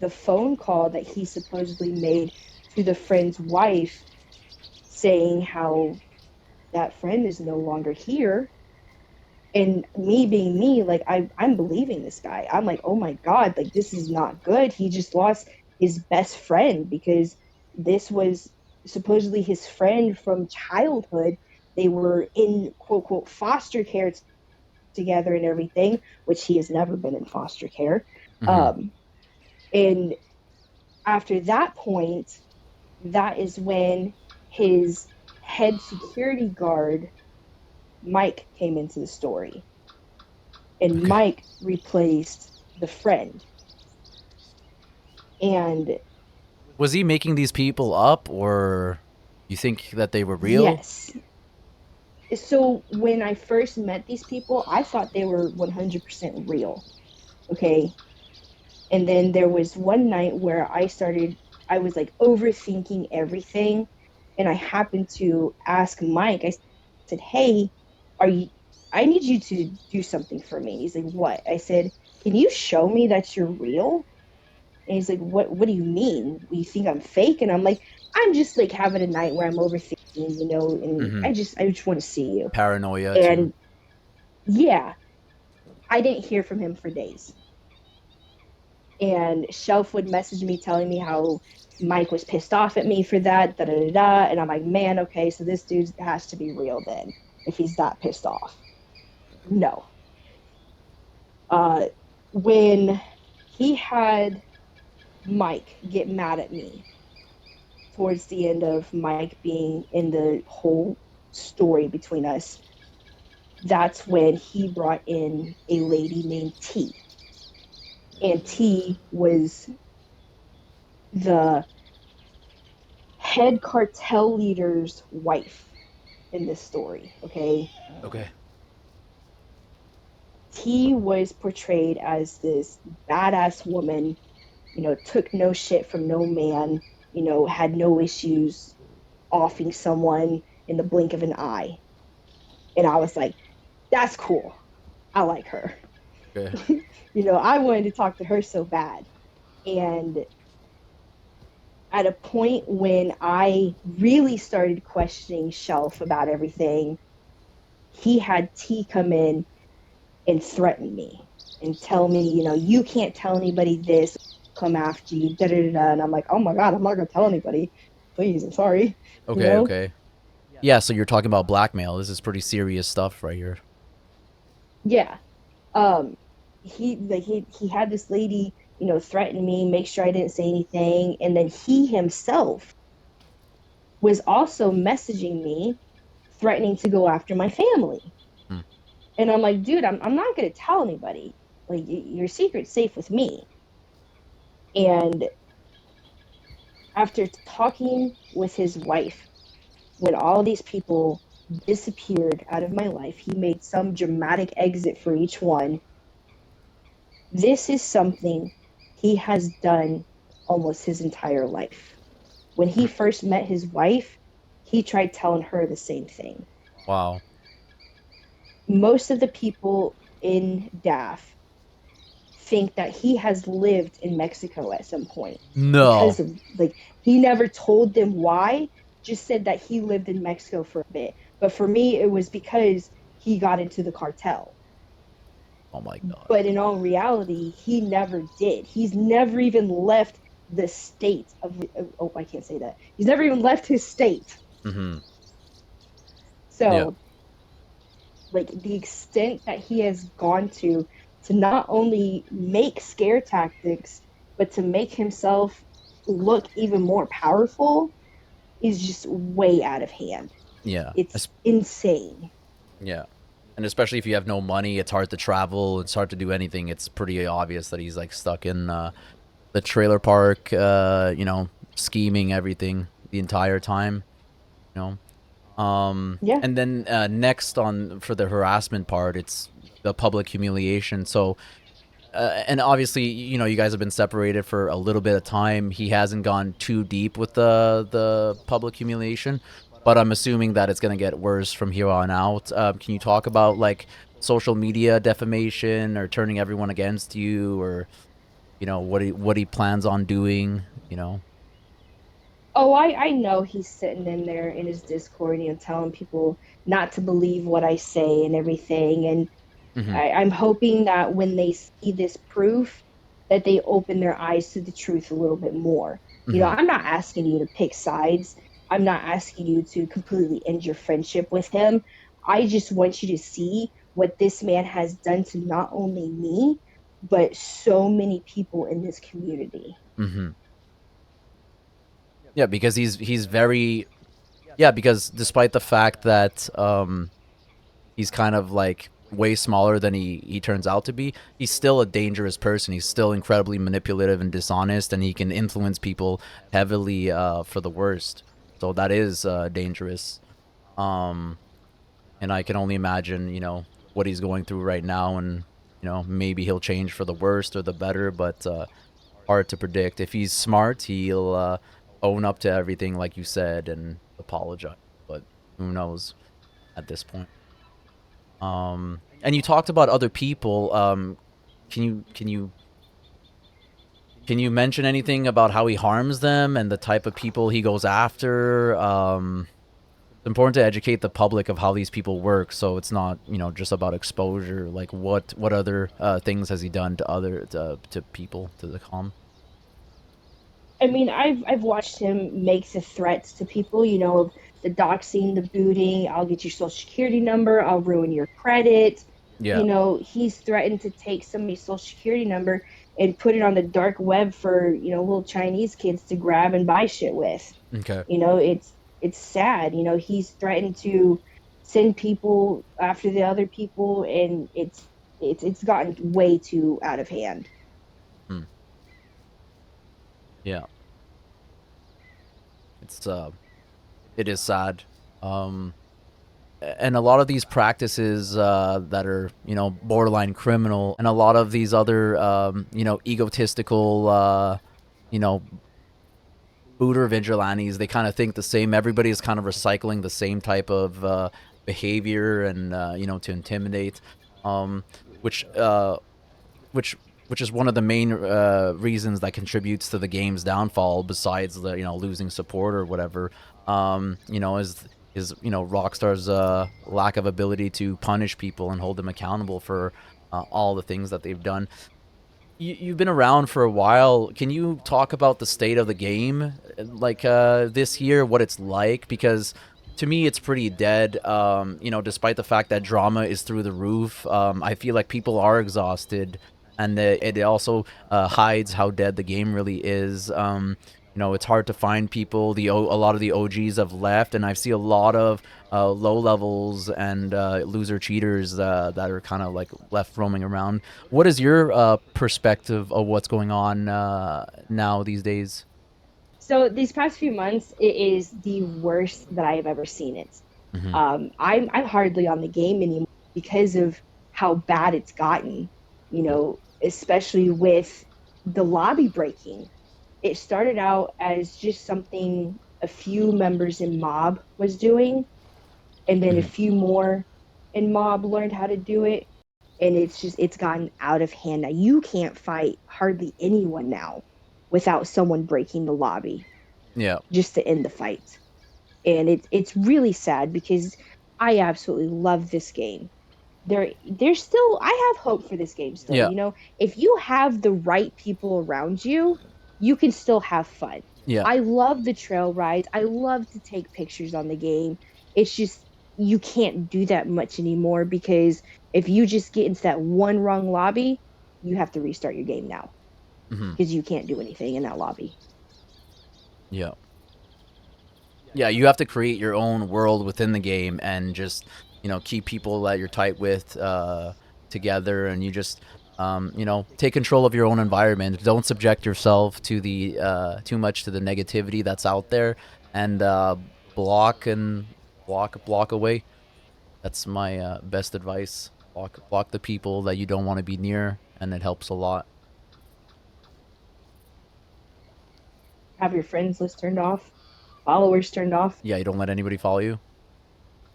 the phone call that he supposedly made to the friend's wife saying how that friend is no longer here. And me being me, like I'm believing this guy. I'm like, oh my God, like this is not good. He just lost his best friend because this was supposedly his friend from childhood. They were in quote quote foster care together and everything, which he has never been in foster care. Hmm. Um, and after that point, that is when his head security guard, Mike, came into the story. And Okay. Mike replaced the friend. And Was he making these people up, or you think that they were real? yes, so when I first met these people, I thought they were 100% real. Okay. And then there was one night where I was like overthinking everything. And I happened to ask Mike, I said, hey, are you, I need you to do something for me. He's like, what? I said, can you show me that you're real? And he's like, what do you mean? You think I'm fake? And I'm like, I'm just like having a night where I'm overthinking, and Hmm. I just want to see you. Paranoia too. And yeah, I didn't hear from him for days. And Shelf would message me telling me how Mike was pissed off at me for that, da da da da. And I'm like, man, okay, so this dude has to be real then, if he's that pissed off. No. When he had Mike get mad at me towards the end of Mike being in the whole story between us, that's when he brought in a lady named T. And T was the head cartel leader's wife in this story, okay? Okay. T was portrayed as this badass woman, took no shit from no man, had no issues offing someone in the blink of an eye. And I was like, that's cool. I like her. Okay. I wanted to talk to her so bad. And at a point when I really started questioning Shelf about everything, he had T come in and threaten me and tell me, you can't tell anybody this, come after you, da da da da. And I'm like, oh my God, I'm not going to tell anybody. Please, I'm sorry. Okay. Okay. Yeah. So you're talking about blackmail. This is pretty serious stuff right here. Yeah. He had this lady, threaten me, make sure I didn't say anything. And then he himself was also messaging me, threatening to go after my family. Hmm. And I'm like, dude, I'm not going to tell anybody. Like, your secret's safe with me. And after talking with his wife, when all these people disappeared out of my life, he made some dramatic exit for each one. This is something he has done almost his entire life. When he first met his wife, he tried telling her the same thing. Wow. Most of the people in DAF think that he has lived in Mexico at some point. No. Because of, he never told them why, just said that he lived in Mexico for a bit. But for me, it was because he got into the cartel. Oh my God. But in all reality, he never did. He's never even left the state of, oh, I can't say that. He's never even left his state. Mm-hmm. Yeah. So, the extent that he has gone to not only make scare tactics, but to make himself look even more powerful is just way out of hand. Yeah. It's insane. Yeah. And especially if you have no money, it's hard to travel. It's hard to do anything. It's pretty obvious that he's like stuck in the trailer park, scheming everything the entire time, you know. Yeah. And then next on for the harassment part, it's the public humiliation. So, and obviously, you guys have been separated for a little bit of time. He hasn't gone too deep with the public humiliation, but I'm assuming that it's gonna get worse from here on out. Can you talk about like social media defamation or turning everyone against you, or what he plans on doing? Oh, I know he's sitting in there in his Discord, telling people not to believe what I say and everything. And Hmm. I'm hoping that when they see this proof, that they open their eyes to the truth a little bit more. Hmm. I'm not asking you to pick sides. I'm not asking you to completely end your friendship with him. I just want you to see what this man has done to not only me, but so many people in this community. Hmm. Yeah, because he's very yeah, because despite the fact that he's kind of like way smaller than he turns out to be, he's still a dangerous person. He's still incredibly manipulative and dishonest, and he can influence people heavily for the worst. So that is dangerous. Um, and I can only imagine, what he's going through right now, and maybe he'll change for the worst or the better, but hard to predict. If he's smart, he'll own up to everything, like you said, and apologize. But who knows at this point? And you talked about other people. Can you mention anything about how he harms them and the type of people he goes after? It's important to educate the public of how these people work, so it's not, just about exposure. Like, what other things has he done to people, to the com? I mean, I've watched him make the threats to people, of the doxing, the booting, I'll get your social security number, I'll ruin your credit. Yeah. He's threatened to take somebody's social security number and put it on the dark web for, little Chinese kids to grab and buy shit with. Okay. It's sad. He's threatened to send people after the other people, and it's gotten way too out of hand. Hmm. Yeah. It's it is sad. Um, and a lot of these practices that are, borderline criminal, and a lot of these other, egotistical, you know, booter vigilantes, they kind of think the same. Everybody is kind of recycling the same type of behavior, and to intimidate, um, which which which is one of the main reasons that contributes to the game's downfall. Besides the losing support or whatever, is Rockstar's lack of ability to punish people and hold them accountable for all the things that they've done. You've been around for a while. Can you talk about the state of the game, like this year, what it's like? Because to me, it's pretty dead. Despite the fact that drama is through the roof, I feel like people are exhausted, and it also hides how dead the game really is. It's hard to find people. A lot of the OGs have left, and I see a lot of low levels and loser cheaters that are kind of like left roaming around. What is your perspective of what's going on now these days? So these past few months, it is the worst that I have ever seen it. Hmm. I'm hardly on the game anymore because of how bad it's gotten. Especially with the lobby breaking. It started out as just something a few members in Mob was doing, and then a Hmm. few more in Mob learned how to do it, and it's gotten out of hand. Now you can't fight hardly anyone now without someone breaking the lobby Yeah. just to end the fight. And it's really sad because I absolutely love this game. There's still, I have hope for this game still. Yeah. If you have the right people around you, you can still have fun. Yeah. I love the trail rides. I love to take pictures on the game. It's just you can't do that much anymore because if you just get into that one wrong lobby, you have to restart your game now Hmm. because you can't do anything in that lobby. Yeah. Yeah, you have to create your own world within the game, and just keep people that you're tight with together, and you just take control of your own environment. Don't subject yourself to the too much to the negativity that's out there, and block and block away. That's my best advice. Block the people that you don't want to be near, and it helps a lot. Have your friends list turned off, followers turned off. Yeah, you don't let anybody follow you.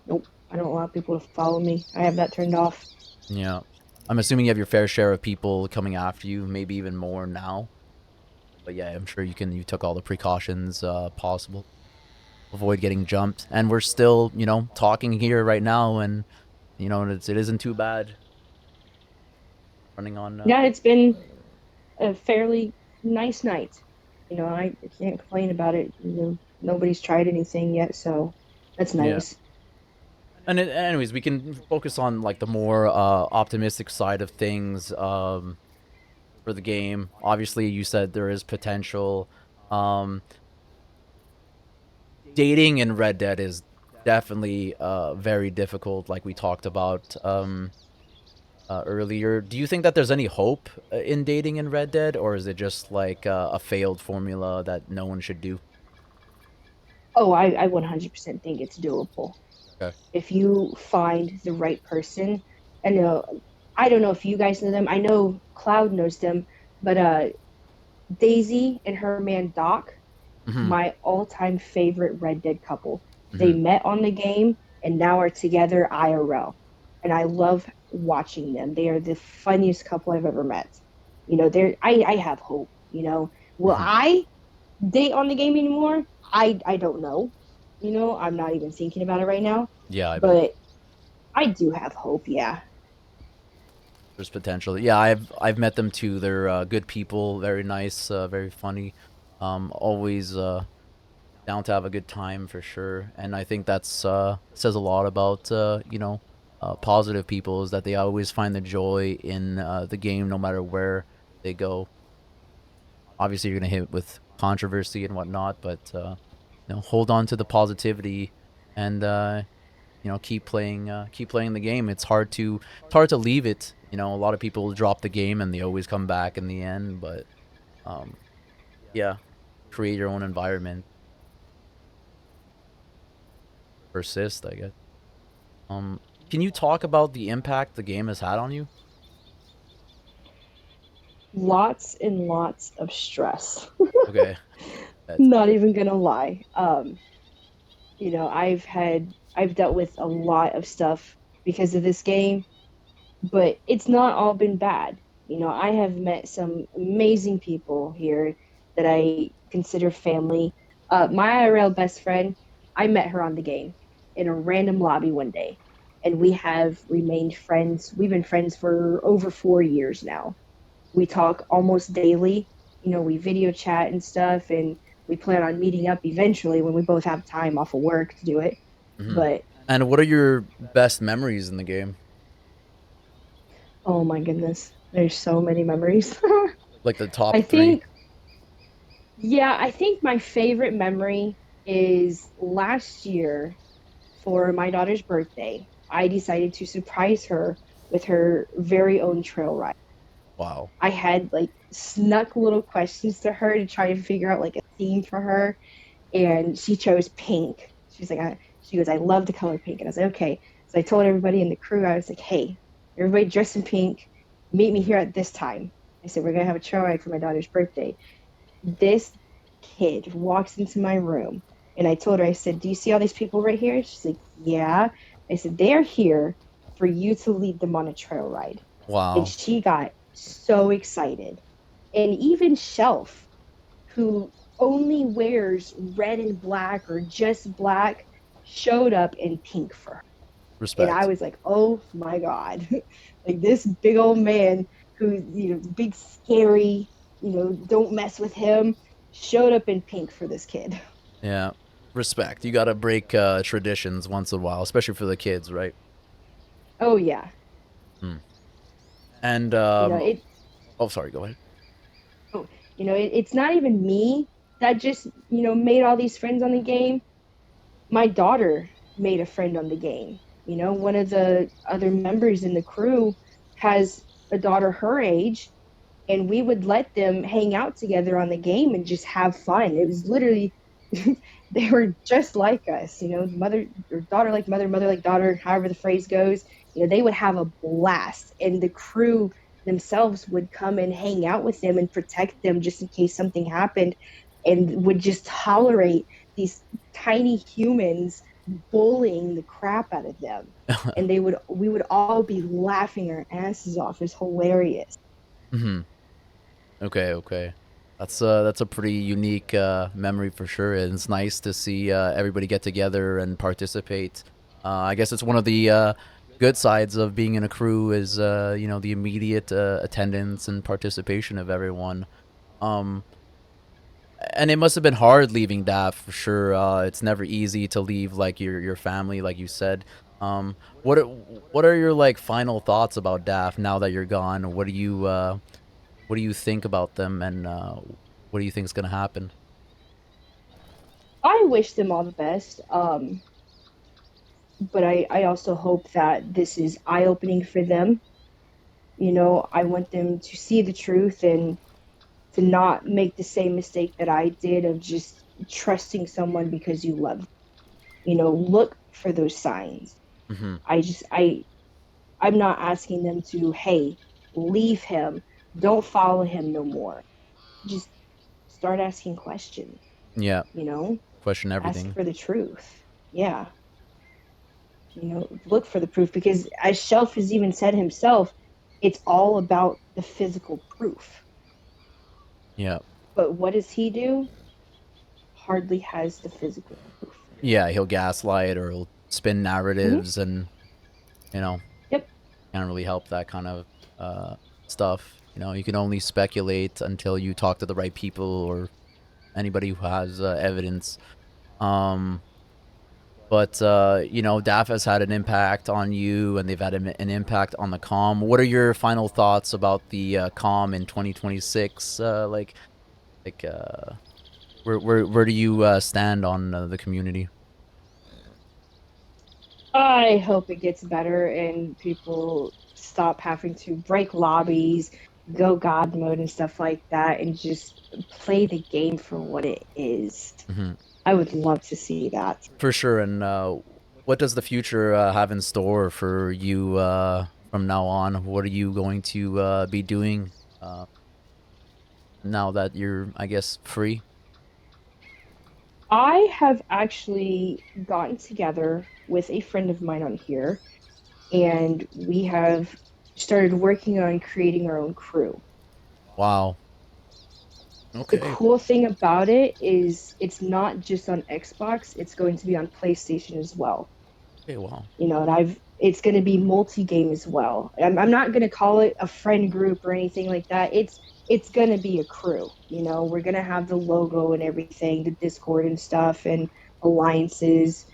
Nope, I don't allow people to follow me. I have that turned off. Yeah. I'm assuming you have your fair share of people coming after you, maybe even more now. But yeah, I'm sure you took all the precautions possible. Avoid getting jumped. And we're still, talking here right now, and it isn't too bad. Running on Yeah, it's been a fairly nice night. I can't complain about it. Nobody's tried anything yet, so that's yeah. nice. And anyways, we can focus on like the more optimistic side of things for the game. Obviously, you said there is potential. Um, Dating in Red Dead is definitely very difficult, like we talked about earlier. Do you think that there's any hope in dating in Red Dead, or is it just like a failed formula that no one should do? Oh, I 100% think it's doable. Okay. If you find the right person. I know, I don't know if you guys know them. I know Cloud knows them, but Daisy and her man Doc, Hmm. my all-time favorite Red Dead couple. They Hmm. met on the game and now are together IRL. And I love watching them. They are the funniest couple I've ever met. I have hope. Will Hmm. I date on the game anymore? I don't know. I'm not even thinking about it right now. Yeah, I bet But I do have hope, yeah. there's potential. Yeah, I've met them too. They're good people, very nice, very funny. Always down to have a good time for sure. And I think that's says a lot about positive people is that they always find the joy in the game no matter where they go. Obviously, you're gonna hit with controversy and whatnot, but hold on to the positivity and keep playing the game. It's hard to leave it. A lot of people drop the game and they always come back in the end, but um, yeah, create your own environment, persist, I guess. Um, can you talk about the impact the game has had on you? Lots and lots of stress. Okay, that's Not even gonna lie. I've dealt with a lot of stuff because of this game, but it's not all been bad. I have met some amazing people here that I consider family. My IRL best friend, I met her on the game in a random lobby one day, and we have remained friends. We've been friends for over 4 years now. We talk almost daily. We video chat and stuff, and we plan on meeting up eventually when we both have time off of work to do it. hmm But And what are your best memories in the game? oh my goodness, there's so many memories. Like the top I three? think, yeah, I think my favorite memory is last year for my daughter's birthday. I decided to surprise her with her very own trail ride. Wow. I had like snuck little questions to her to try to figure out like a theme for her, and she chose pink. She goes, I love the color pink. And I was like, okay. So I told everybody in the crew, I was like, hey, everybody dress in pink. Meet me here at this time. I said, we're going to have a trail ride for my daughter's birthday. This kid walks into my room, and I told her, I said, do you see all these people right here? She's like, yeah. I said, they're here for you to lead them on a trail ride. And Wow. she got so excited. And even Shelf, who only wears red and black or just black, showed up in pink for her. And I Respect. was like, oh my God. Like this big old man who, big, scary, don't mess with him, showed up in pink for this kid. Yeah. Respect. You gotta break traditions once in a while, especially for the kids, right? Oh, yeah. Hmm. And You know, it, oh, sorry. Go ahead. oh, it's not even me that just, made all these friends on the game. My daughter made a friend on the game. One of the other members in the crew has a daughter her age, and we would let them hang out together on the game and just have fun. It was literally, they were just like us, mother or daughter like mother, mother like daughter, however the phrase goes. They would have a blast, and the crew themselves would come and hang out with them and protect them just in case something happened, and would just tolerate these tiny humans bullying the crap out of them. And we would all be laughing our asses off. It's hilarious. hmm Okay, okay. That's a pretty unique memory for sure, and it's nice to see everybody get together and participate. I guess it's one of the good sides of being in a crew is the immediate attendance and participation of everyone. Um, and it must have been hard leaving DAF for sure. It's never easy to leave like your family, like you said. What are your like final thoughts about DAF now that you're gone? What do you think about them, and what do you think is gonna happen? I wish them all the best. But I also hope that this is eye opening for them. I want them to see the truth and to not make the same mistake that I did of just trusting someone because you love them. Look for those signs. hmm I'm not asking them to, hey, leave him, don't follow him no more. Just start asking questions, Yeah, you know, question ask everything. for the truth. Yeah. Look for the proof because as Shelf has even said himself, it's all about the physical proof. Yeah, But what does he do? Hardly has the physical proof. Yeah, he'll gaslight or he'll spin Hmm. narratives, and you know, Yep. can't really help that kind of uh, stuff. You can only speculate until you talk to the right people or anybody who has evidence. Um, but DAF has had an impact on you, and they've had an impact on the com. What are your final thoughts about the com in 2026? Like, where do you stand on the community? I hope it gets better and people stop having to break lobbies, go God mode and stuff like that, and just play the game for what it is. Hmm. I would love to see that. For sure. And what does the future have in store for you from now on? What are you going to be doing uh, now that you're, I guess, free? I have actually gotten together with a friend of mine on here, and we have started working on creating our own crew. Wow. The Okay. cool thing about it is it's not just on Xbox, it's going to be on PlayStation as well. Okay. Wow. And it's going to be multi-game as well. I'm not going to call it a friend group or anything like that. It's going to be a crew. We're going to have the logo and everything, the Discord and stuff, and alliances.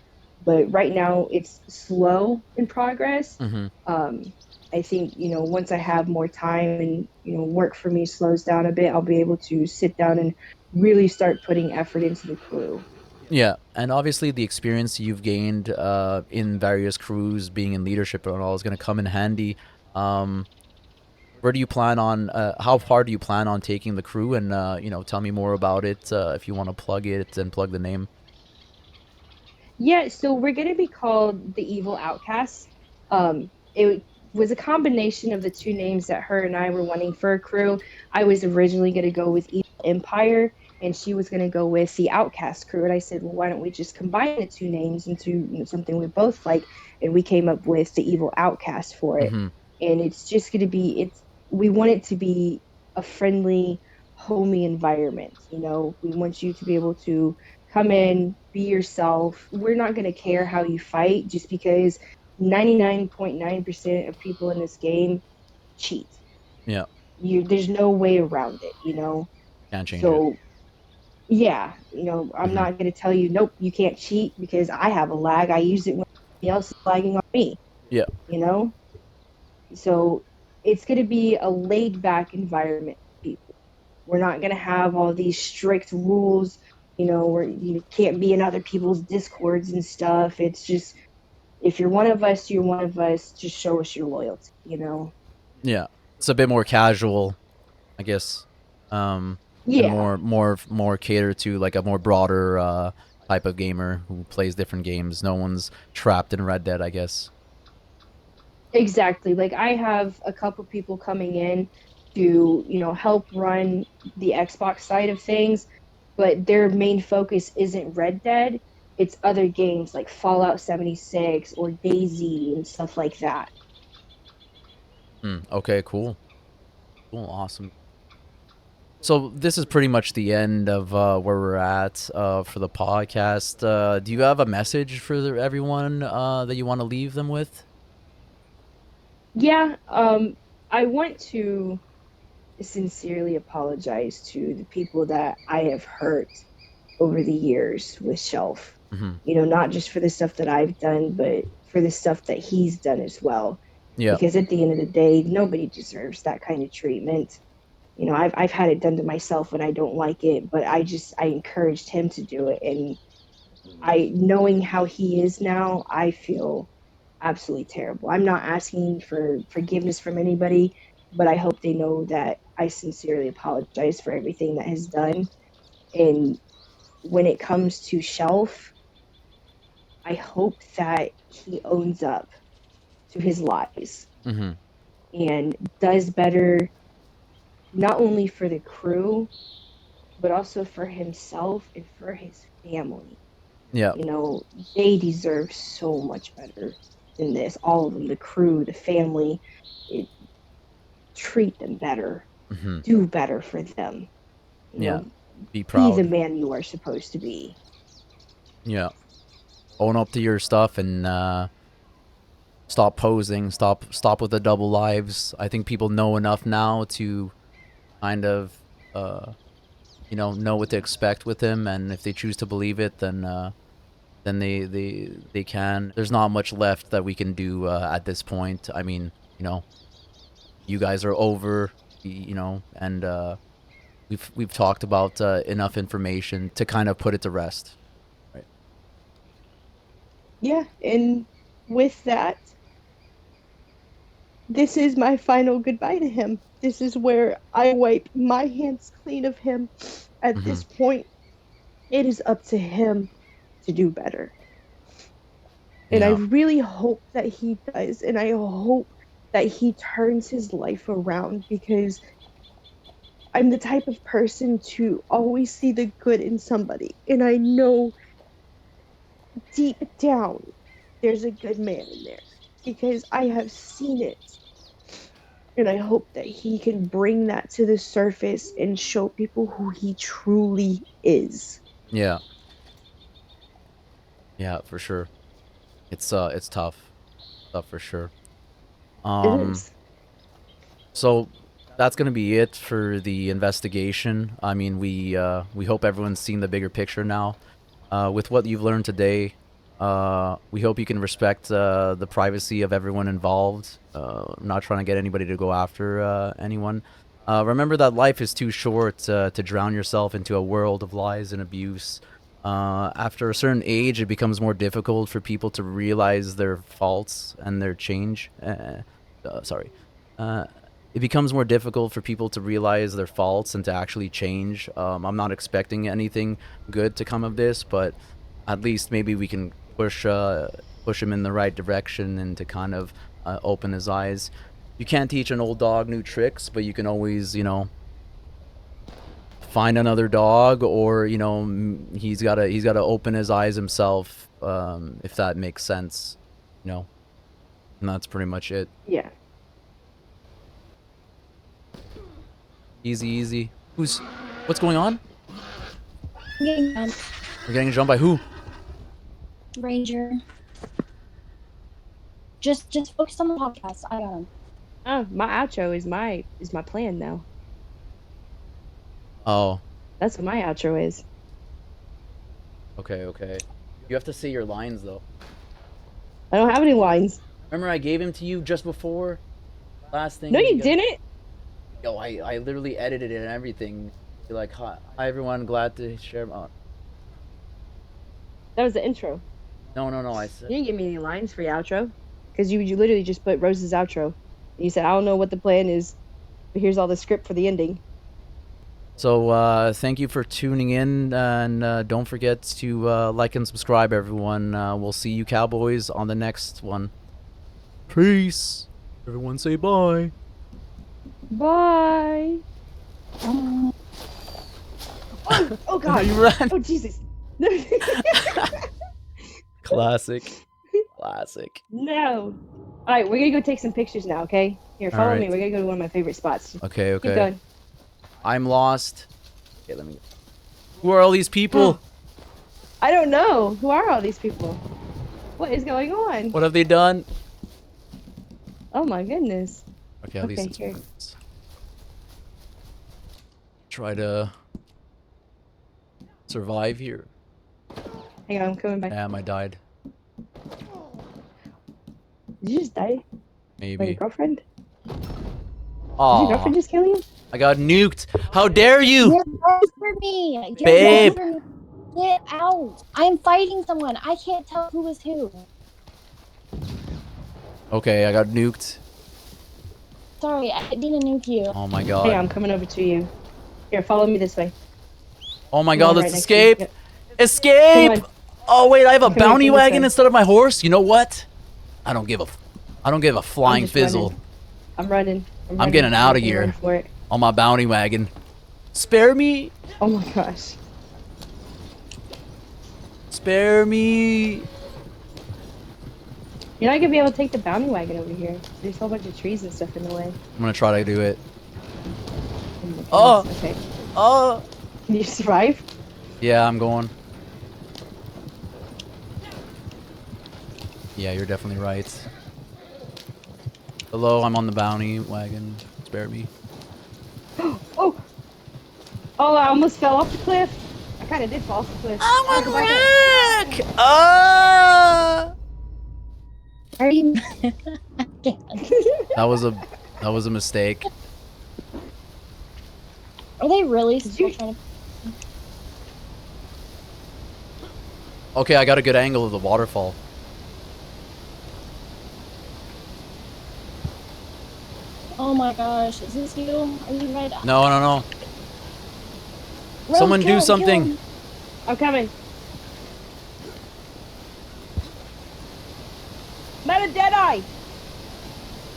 But right now, it's slow in progress. Hmm. Um, I think once I have more time and work for me slows down a bit, I'll be able to sit down and really start putting effort into the crew. Yeah, and obviously the experience you've gained in various crews, being in leadership and all, is going to come in handy. Um, where do you plan on? How far do you plan on taking the crew? And tell me more about it if you want to plug it and plug the name. Yeah, so we're going to be called the Evil Outcasts. It was a combination of the two names that her and I were wanting for a crew. I was originally going to go with Evil Empire, and she was going to go with the Outcast crew. And I said, well, why don't we just combine the two names into something we both like? And we came up with the Evil Outcast for it. Hmm. And it's just going to be, we want it to be a friendly, homey environment. We want you to be able to come in, be yourself. We're not going to care how you fight just because 99.9% of people in this game cheat. Yeah, There's no way around it. can't change it. So yeah, I'm Hmm. not going to tell you nope, you can't cheat because I have a lag. I use it when somebody else is lagging on me, Yeah. you know? So it's going to be a laid back environment for people. We're not going to have all these strict rules, where you can't be in other people's discords and stuff. It's just if you're one of us, you're one of us. Just show us your loyalty. Yeah, it's a bit more casual, I guess, and Yeah, more catered to like a more broader type of gamer who plays different games. No one's trapped in Red Dead, I guess. exactly. Like I have a couple people coming in to, help run the Xbox side of things, but their main focus isn't Red Dead. It's other games like Fallout 76 or Daisy and stuff like that. Okay, cool, cool, awesome. So this is pretty much the end of where we're at for the podcast. Do you have a message for everyone that you want to leave them with? Yeah, I want to sincerely apologize to the people that I have hurt over the years with Shelf. Hmm. Not just for the stuff that I've done, but for the stuff that he's done as well. Yeah, Because at the end of the day, nobody deserves that kind of treatment. I've had it done to myself when I don't like it, but I encouraged him to do it, and I knowing how he is now, I feel absolutely terrible. I'm not asking for forgiveness from anybody, but I hope they know that I sincerely apologize for everything that has done. And when it comes to Shelf, I hope that he owns up to his lies hmm, and does better, not only for the crew, but also for himself and for his family. yeah, You know, they deserve so much better than this. All of them, the crew, the family, it, treat them better, hmm, do better for them. You yeah. know, Be be the proud. man you are supposed to be. Yeah. own up to your stuff and stop posing. Stop with the double lives. I think people know enough now to kind of know what to expect with him, and if they choose to believe it, then they can. There's not much left that we can do at this point. I mean, you guys are over, and we've talked about enough information to kind of put it to rest. Right. Yeah, and with that, this is my final goodbye to him. This is where I wipe my hands clean of him. At this point, it is up to him to do better. And I Yeah. really hope that he does. And I hope that he turns his life around, because I'm the type of person to always see the good in somebody. And I know deep down there's a good man in there, because I have seen it. And I hope that he can bring that to the surface and show people who he truly is. Yeah. Yeah, for sure. It's tough. Tough for sure. It is. So that's gonna be it for the investigation. I mean, we hope everyone's seen the bigger picture now. With what you've learned today, we hope you can respect the privacy of everyone involved. I'm not trying to get anybody to go after anyone. Remember that life is too short to drown yourself into a world of lies and abuse. After a certain age, it becomes more difficult for people to realize their faults and their change. It becomes more difficult for people to realize their faults and to actually change. I'm not expecting anything good to come of this, but at least maybe we can push him in the right direction and to kind of open his eyes. You can't teach an old dog new tricks, but you can always, find another dog, or he's gotta open his eyes himself, if that makes sense, and that's pretty much it. Yeah. Easy. What's going on? I'm getting jumped. We're getting jumped by who? Ranger. Just focus on the podcast. I got him. Oh, my outro is my plan now. Oh. That's what my outro is. Okay. You have to say your lines though. I don't have any lines. Remember I gave him to you just before? Last thing. No, you didn't. Yo, I literally edited it and everything. You're like, hi everyone, glad to share. That was the intro. No, I said. You didn't give me any lines for your outro, because you literally just put Rose's outro. You said, I don't know what the plan is, but here's all the script for the ending. So thank you for tuning in, and don't forget to like and subscribe, everyone. We'll see you cowboys on the next one. Peace. Everyone say bye. Bye. Oh God. You ran. Oh Jesus. Classic. No. All right, we're gonna go take some pictures now. Okay. Here, follow me. We're gonna go to one of my favorite spots. Okay. Keep going. I'm lost. Okay, let me. Who are all these people? I don't know. Who are all these people? What is going on? What have they done? Oh my goodness. Okay, at least it's here. Try to survive here. Hang on, I'm coming back. Damn, I died. Did you just die? Maybe. By your girlfriend? Did Aw. your girlfriend just kill you? I got nuked. How dare you? Get away from me. Babe. Get out. I'm fighting someone. I can't tell who is who. Okay, I got nuked. Sorry, I didn't nuke you. Oh my god. Hey, I'm coming over to you. Here, follow me this way. Oh my I'm god, right let's next to you. escape. Yep. Escape! Come on. Oh wait, I have a Come here, bounty come this wagon way. instead of my horse? You know what? I don't give a flying just fizzle running. I'm running. I'm getting out of I can run here for it. on my bounty wagon. Spare me! Oh my gosh. Spare me! You're not gonna be able to take the bounty wagon over here. There's a whole bunch of trees and stuff in the way. I'm gonna try to do it. Oh my goodness. Oh. Okay. Oh! Can you survive? Yeah, I'm going. Yeah, you're definitely right. Hello, I'm on the bounty wagon. Spare me. Oh! Oh, I almost fell off the cliff. I kind of did fall off the cliff. I'm Oh, on go back wreck! up. Are you? That was a mistake. Are they really Did still you- trying to? Okay, I got a good angle of the waterfall. Oh my gosh, is this you? Are you right? No, no, no. Rose, Someone kill do him, kill something. him. I'm coming. Met a dead eye.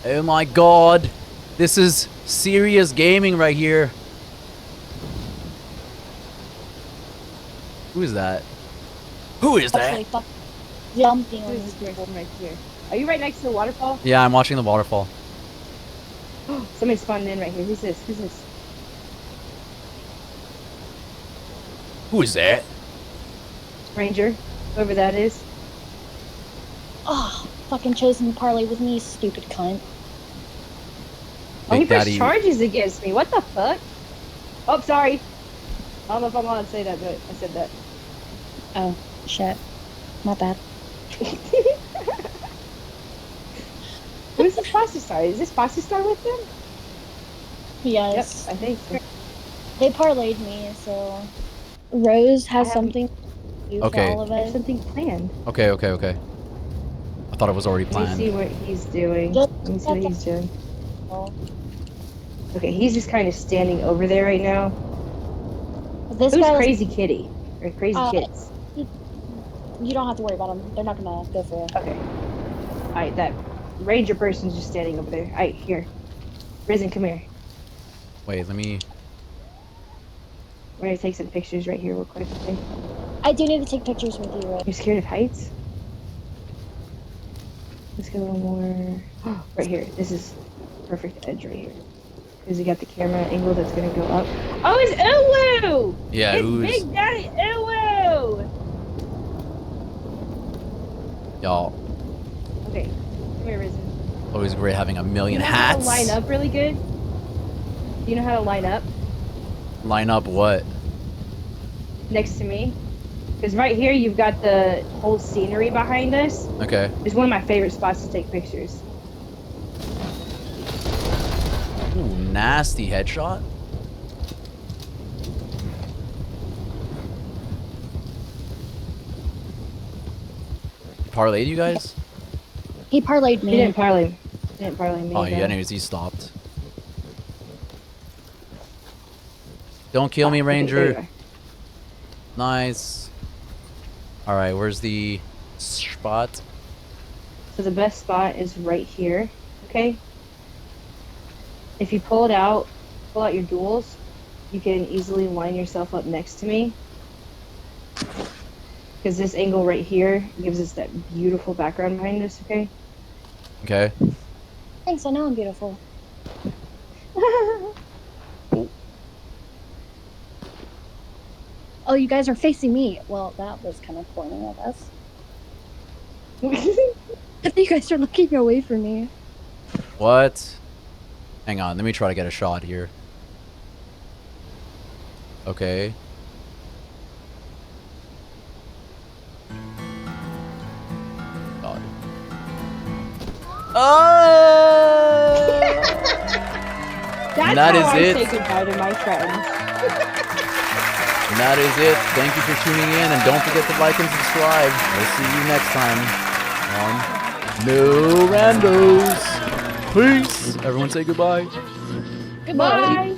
Oh my god. This is serious gaming right here. Who is that? Who is Actually, that? fuck. Jumping on Who's these this people. person right here? Are you right next to the waterfall? Yeah, I'm watching the waterfall. Somebody spawned in right here. Who's this? Who's this? Who is that? Ranger, whoever that is. Oh, fucking chosen to parlay with me, stupid cunt. Oh, he Big pressed Daddy. charges against me. What the fuck? Oh, sorry. I don't know if I'm allowed to say that, but I said that. Oh, shit. My bad. Who's this Foster Star? Is this Foster Star with them? Yes. Yep, I think so. They parlayed me, so Rose has I have- something to do Okay. for all of I have us. something planned. Okay, okay, okay. I thought it was already Let me see planned. what he's doing. Just- Let me see what he's doing. Well, Okay, he's just kind of standing over there right now. this Who's guy was- Crazy Kitty? Or Crazy Uh, Kids? You don't have to worry about them. They're not gonna go for it. Okay. Alright, that Ranger person's just standing over there. Alright, here. Risen, come here. Wait, let me... We're gonna take some pictures right here real quick, okay? I do need to take pictures with you, right? You're scared of heights? Let's get a little more. Right here. This is perfect edge right here. Because you got the camera angle that's gonna go up. Oh, it's Uwu! Yeah, it's who's... Big Daddy Uwu! Y'all, Okay, come here, Risen. always great having a million You know how to hats. line up really good? Do you know how to line up Line up what? next to me? Because right here you've got the whole scenery behind us. Okay. It's one of my favorite spots to take pictures. Ooh, nasty headshot. Parlayed you guys? He parlayed He me. didn't parlay. He didn't parlay me. Oh, though. yeah, anyways, he stopped. Don't kill me, Ah, okay, there you Ranger. are. Nice. Alright, where's the spot? So the best spot is right here, okay? If you pull out your duels, you can easily line yourself up next to me. Because this angle right here gives us that beautiful background behind us, okay? Okay. Thanks, I know I'm beautiful. Oh, you guys are facing me. Well, that was kind of corny, I guess. I think you guys are looking away from me. What? Hang on, let me try to get a shot here. Okay. God. Oh! That's That how is I it. say goodbye to my friends. And that is it. Thank you for tuning in, and don't forget to like and subscribe. We'll see you next time on No Randos. Peace. Everyone say goodbye. Goodbye. Bye.